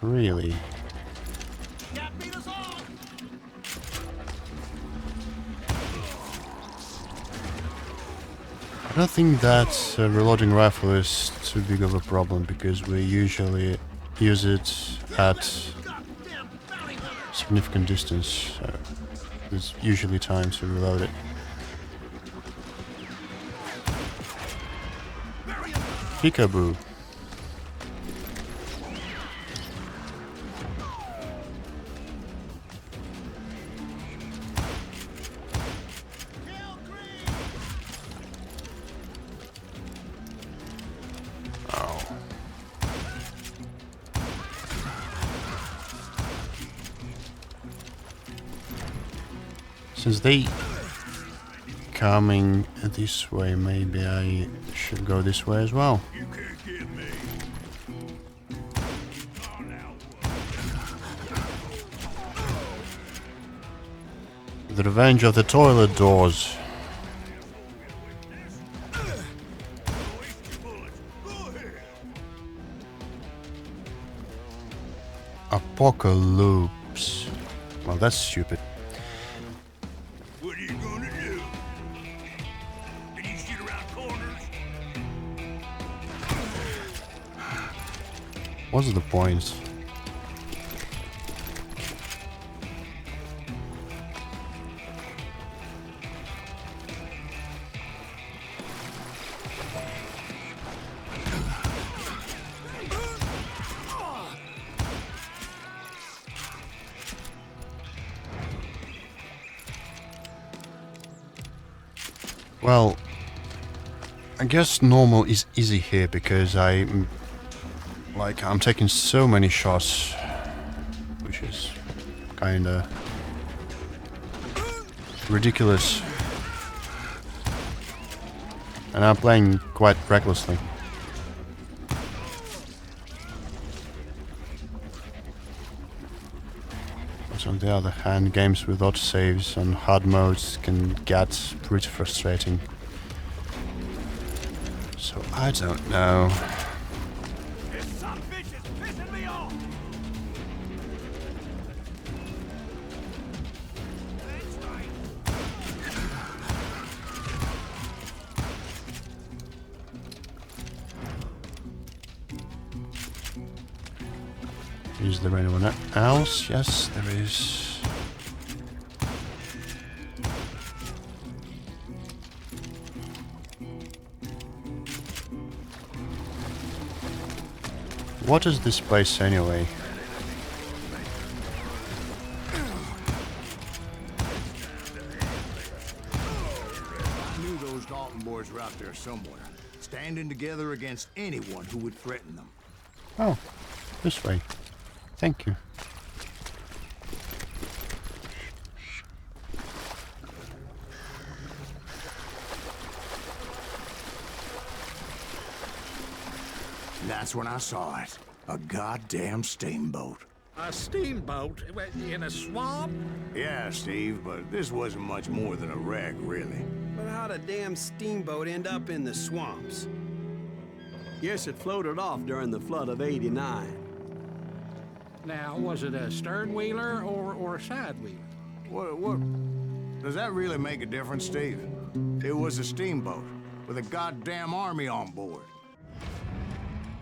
Really? That beat us all! I don't think that reloading rifle is too big of a problem because we usually use it at significant distance, so there's usually time to reload it. Peekaboo. Since they coming this way, maybe I should go this way as well. You can't get me. The revenge of the toilet doors. Apocalypse. Well, that's stupid. What are you gonna do? Can you shoot around corners? What's the point? Well, I guess normal is easy here because I'm taking so many shots, which is kinda ridiculous. And I'm playing quite recklessly. But on the other hand, games with autosaves on hard modes can get pretty frustrating. So I don't know. This son of a bitch is pissing me off! That's right. Is there anyone else? Yes, there is. What is this place anyway? I knew those Dalton boys were out there somewhere, standing together against anyone who would threaten them. Oh, this way. Thank you. That's when I saw it. A goddamn steamboat. A steamboat in a swamp? Yeah, Steve, but this wasn't much more than a wreck, really. But how'd a damn steamboat end up in the swamps? Yes, it floated off during the flood of '89. Now, was it a stern wheeler or a side wheeler? What? Does that really make a difference, Steve? It was a steamboat with a goddamn army on board.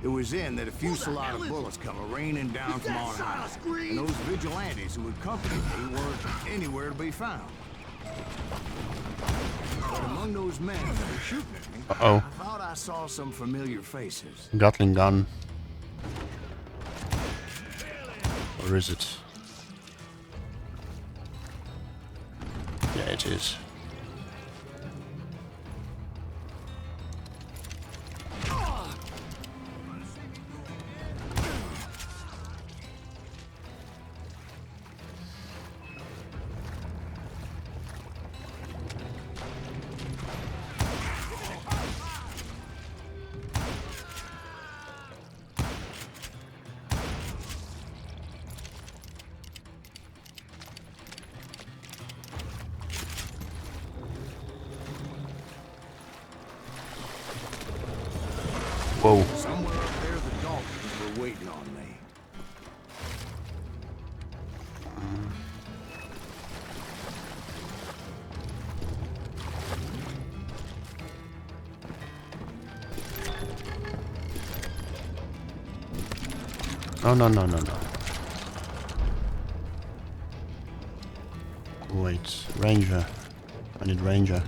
It was in that a fusillade of bullets come raining down from on high, and those vigilantes who accompanied me weren't anywhere to be found. But among those men who were shooting at me, Uh-oh. I thought I saw some familiar faces. Gatling gun. Or is it? Yeah, it is. Whoa. Somewhere up there, the Daltons were waiting on me. No, no, no, no, no. Wait, Ranger. I need Ranger.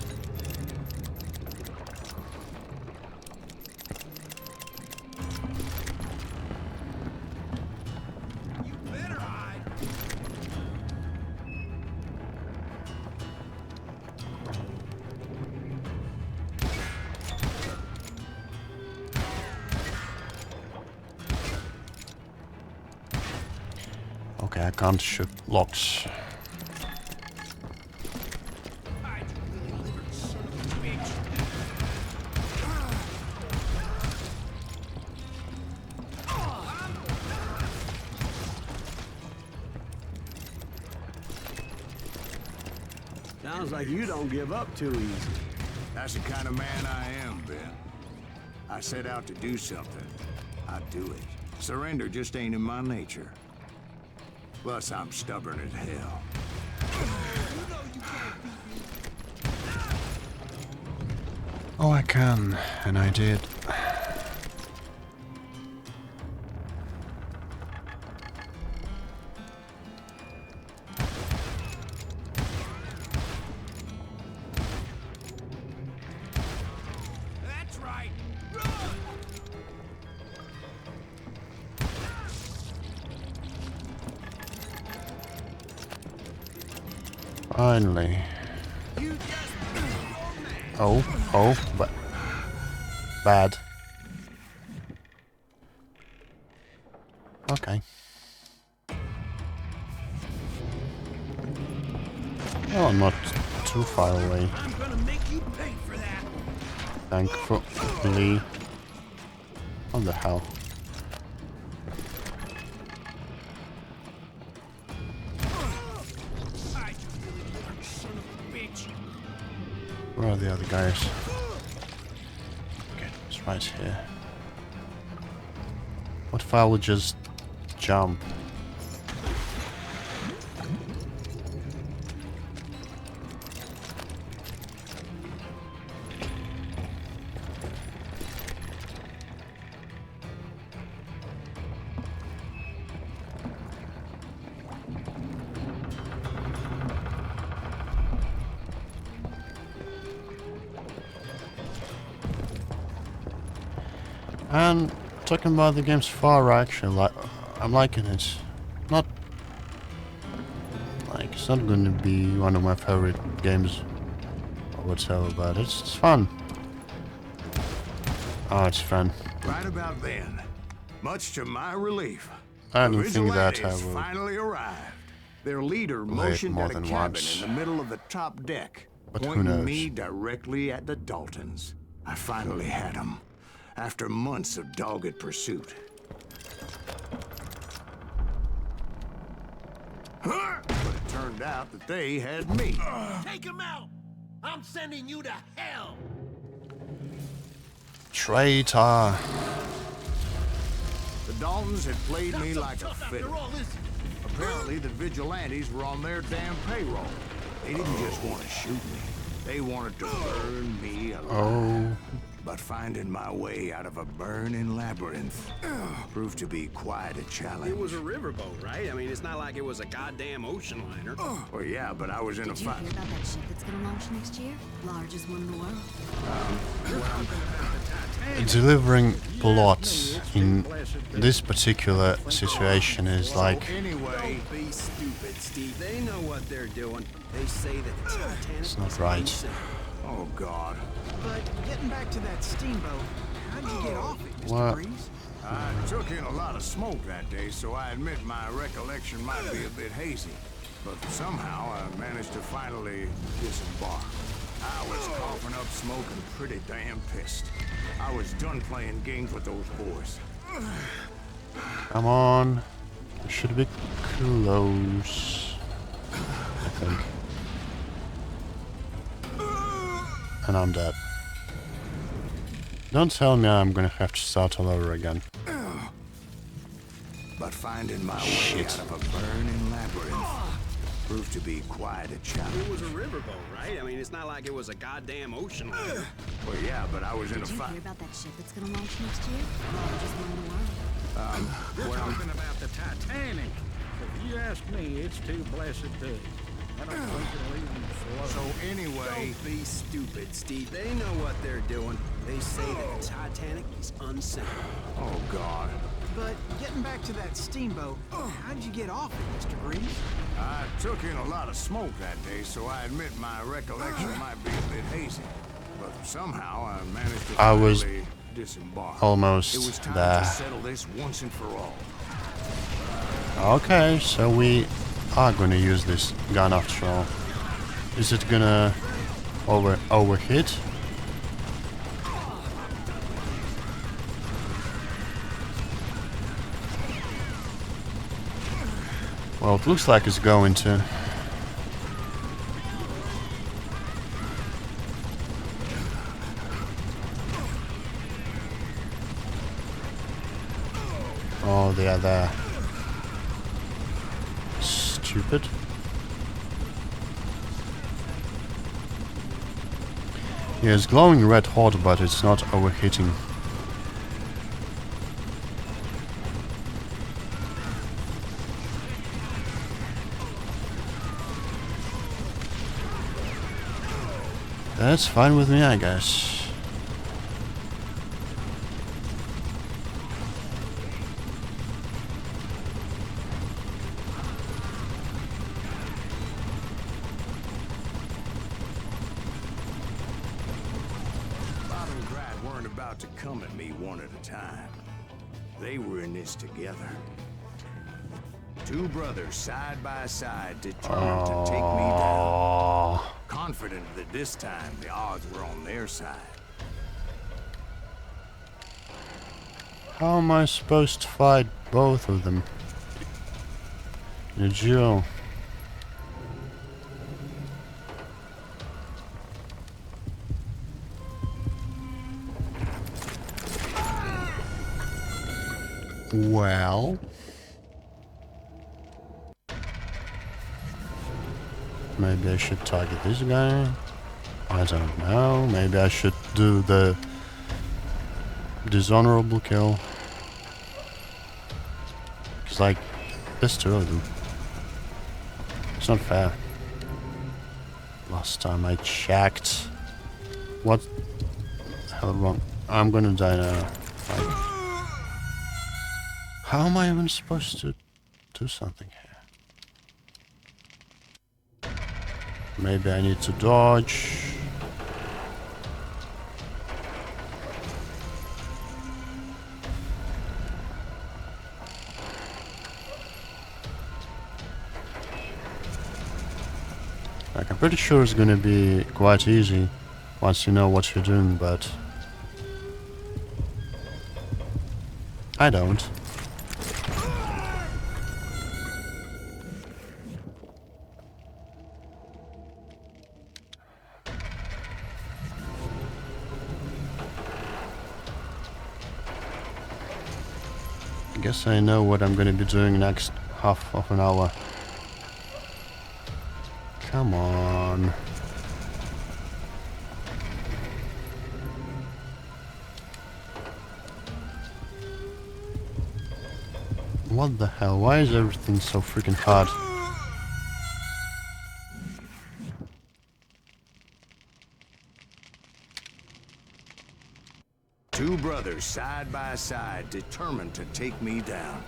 Okay, I can't shoot locks. Sounds like you don't give up too easy. That's the kind of man I am, Ben. I set out to do something. I do it. Surrender just ain't in my nature. Plus, I'm stubborn as hell. Oh, I can, and I did. That's right. Finally. Oh, but bad. Okay. Oh, I'm not too far away. I'm gonna make you pay for that. Thankfully. What the hell? Son of a bitch. Where are the other guys? Okay, it's right here. What if I would just jump? And talking about the game's far, actually, I'm liking it. Not like it's not going to be one of my favorite games or whatever, but it's fun. Oh, it's fun. Right about then, much to my relief, I the didn't think that I vigilantes would finally arrived. Their leader play it motioned more at a than cabin once. in the middle of the top deck, But who pointing knows? me directly at the Daltons. I finally had them, after months of dogged pursuit. But it turned out that they had me. Take him out. I'm sending you to hell. Traitor. The Daltons had played me Not so like a tough after fiddle. all this. Apparently, the vigilantes were on their damn payroll. They didn't just want to shoot me. They wanted to burn me alive. Oh, But finding my way out of a burning labyrinth proved to be quite a challenge. It was a riverboat, right? I mean, it's not like it was a goddamn ocean liner. Well, yeah, but I was in a Did you fight. hear about that ship that's gonna launch next year? Largest one in the world. delivering plot in this particular situation is like Anyway, Don't be stupid, Steve. They know what they're doing. They say that the Titanic it's not was right. unsafe. oh God. But getting back to that steamboat, how'd you get off it, Mr. What? Breeze? I took in a lot of smoke that day, so I admit my recollection might be a bit hazy. But somehow I managed to finally disembark. I was coughing up smoke and pretty damn pissed. I was done playing games with those boys. come on, we should be close, I think. And I'm dead. Don't tell me I'm gonna have to start all over again. But finding my way Shit. out of a burning labyrinth proved to be quite a It challenge. was a riverboat, right? I mean, it's not like it was a goddamn ocean liner. Well, yeah, but I was in a Did you fight. hear about that ship that's gonna launch next year? Largest one in the world. You're talking about the Titanic. If you ask me, it's too blessed big. I don't think it'll even float. So anyway, Don't be stupid, Steve. They know what they're doing. They say that the Titanic is unsinkable. oh God. But getting back to that steamboat, how'd you get off it, Mr. Greaves? I took in a lot of smoke that day, so I admit my recollection might be a bit hazy. But somehow I managed to I was finally disembark. almost It was time there. to settle this once and for all. Okay, so we are gonna use this gun after all. Is it gonna overhit? Well, it looks like it's going to. Oh, they are there. Stupid. Yeah, it's glowing red hot, but it's not overheating. That's fine with me, I guess. Bob and Grad weren't about to come at me one at a time. They were in this together. Two brothers side by side, determined to take me down. Oh, Confident that this time the odds were on their side. how am I supposed to fight both of them in a duel? Well, maybe I should target this guy. I don't know. Maybe I should do the dishonorable kill. Cause like, there's two of them. It's not fair. Last time I checked. What the hell wrong? I'm gonna die now. Like, how am I even supposed to do something here? Maybe I need to dodge. Like, I'm pretty sure it's gonna be quite easy once you know what you're doing, but I don't. I guess I know what I'm gonna be doing next half of an hour. Come on. What the hell? Why is everything so freaking hard? Two brothers side by side, determined to take me down.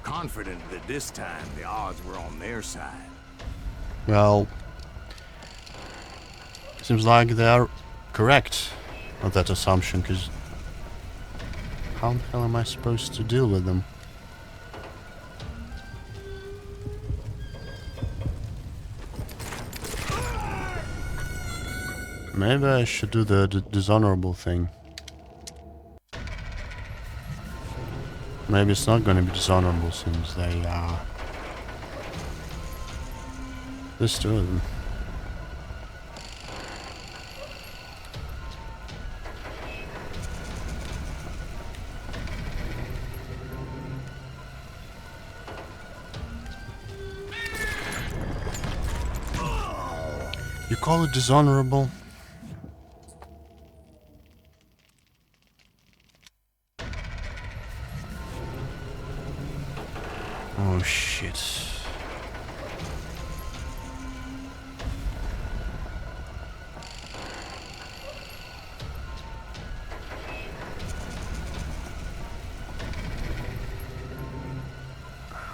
Confident that this time the odds were on their side. Well, seems like they are correct on that assumption, because how the hell am I supposed to deal with them? Maybe I should do the dishonorable thing. Maybe it's not gonna be dishonorable since they are... There's two of them. You call it dishonorable?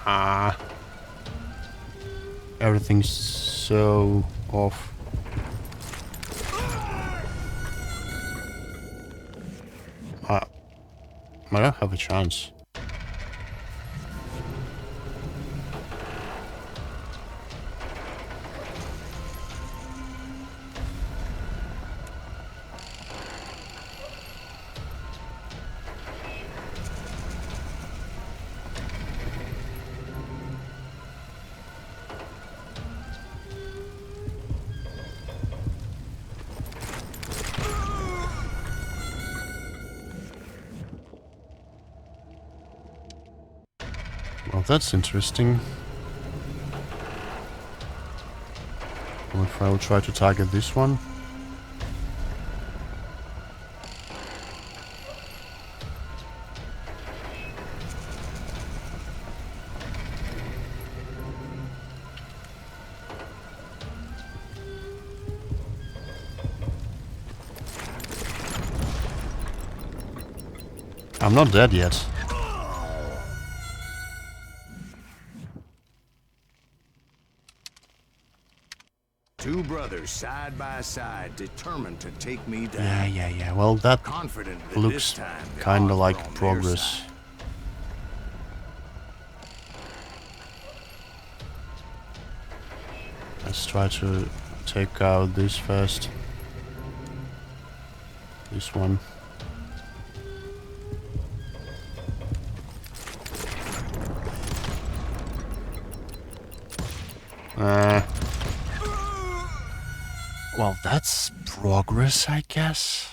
Ah. Everything's so off. I don't have a chance. Well, that's interesting. Well, if I will try to target this one. I'm not dead yet. Two brothers side by side, determined to take me down. Yeah. Well, that Confident that this looks time the kinda odds like were on their progress. side. Let's try to take out this first. This one. Well, that's progress, I guess.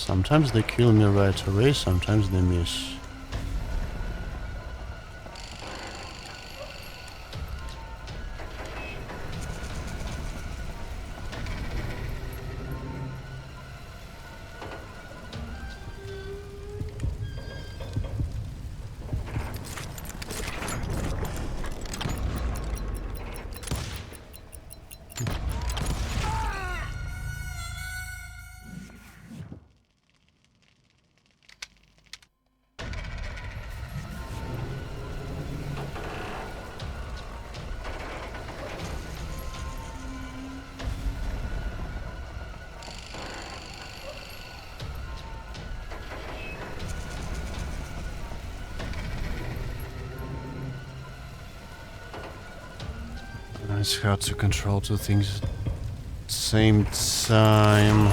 Sometimes they kill me right away, sometimes they miss. It's hard to control two things at the same time.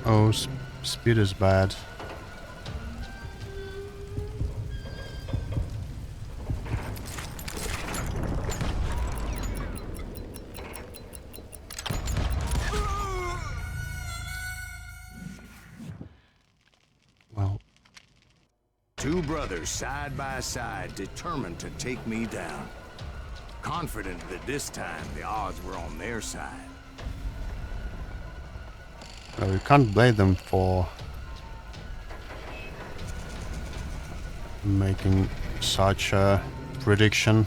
Oh, speed is bad. Well, Two brothers side by side, determined to take me down. Confident that this time the odds were on their side. you can't blame them for making such a prediction.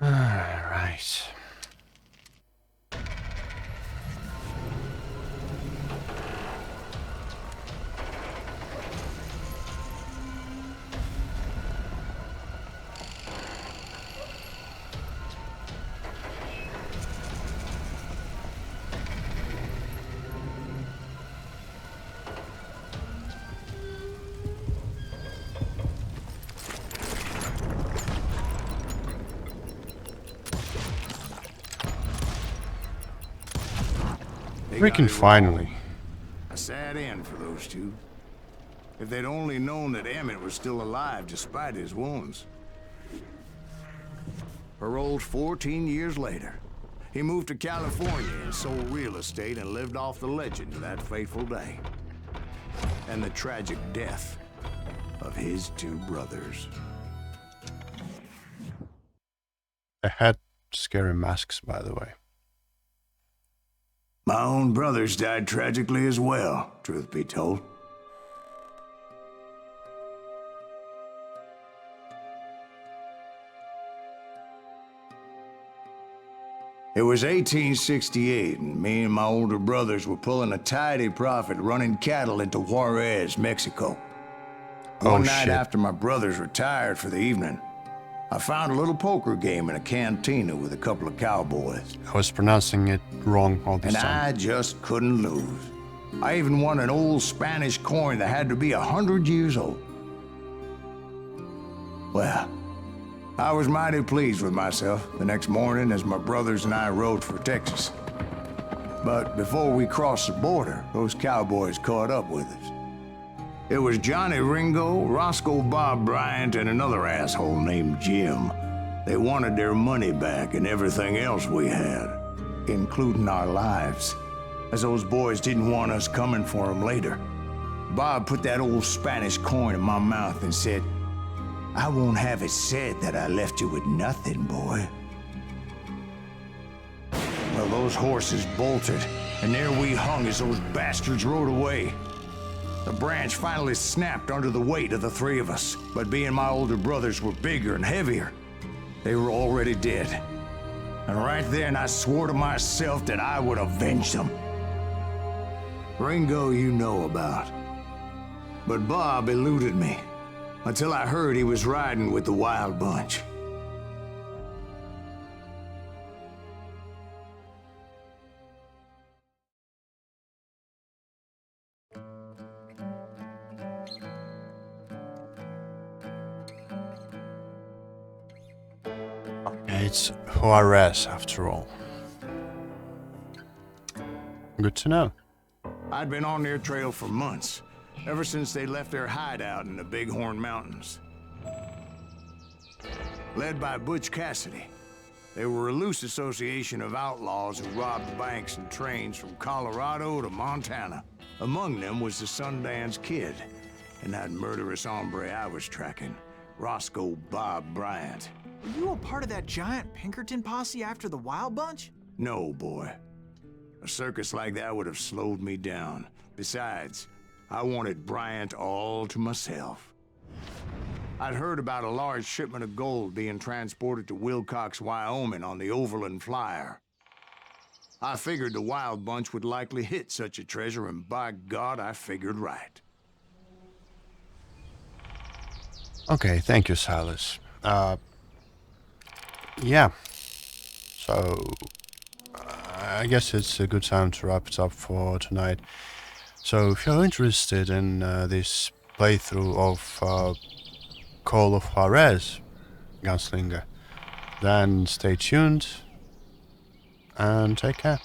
Right. They got Freaking it finally. wrong. A sad end for those two. If they'd only known that Emmett was still alive despite his wounds. Paroled 14 years later, he moved to California and sold real estate and lived off the legend of that fateful day. And the tragic death of his two brothers. They had scary masks, by the way. My own brothers died tragically as well, truth be told. It was 1868, and me and my older brothers were pulling a tidy profit running cattle into Juarez, Mexico. One night after my brothers retired for the evening, I found a little poker game in a cantina with a couple of cowboys. I was pronouncing it wrong all this And time. I just couldn't lose. I even won an old Spanish coin that had to be 100 years old. Well, I was mighty pleased with myself the next morning as my brothers and I rode for Texas. But before we crossed the border, those cowboys caught up with us. It was Johnny Ringo, Roscoe Bob Bryant, and another asshole named Jim. They wanted their money back and everything else we had, including our lives, as those boys didn't want us coming for them later. Bob put that old Spanish coin in my mouth and said, "I won't have it said that I left you with nothing, boy." Well, those horses bolted, and there we hung as those bastards rode away. The branch finally snapped under the weight of the three of us, but being my older brothers were bigger and heavier, they were already dead. And right then I swore to myself that I would avenge them. Ringo you know about. But Bob eluded me, until I heard he was riding with the Wild Bunch. It's Juarez, after all. Good to know. I'd been on their trail for months, ever since they left their hideout in the Bighorn Mountains. Led by Butch Cassidy, they were a loose association of outlaws who robbed banks and trains from Colorado to Montana. Among them was the Sundance Kid, and that murderous hombre I was tracking, Roscoe Bob Bryant. Were you a part of that giant Pinkerton posse after the Wild Bunch? No, boy. A circus like that would have slowed me down. Besides, I wanted Bryant all to myself. I'd heard about a large shipment of gold being transported to Wilcox, Wyoming on the Overland Flyer. I figured the Wild Bunch would likely hit such a treasure, and by God, I figured right. Okay, thank you, Silas. Yeah. So, I guess it's a good time to wrap it up for tonight. So, if you're interested in this playthrough of Call of Juarez, Gunslinger, then stay tuned and take care.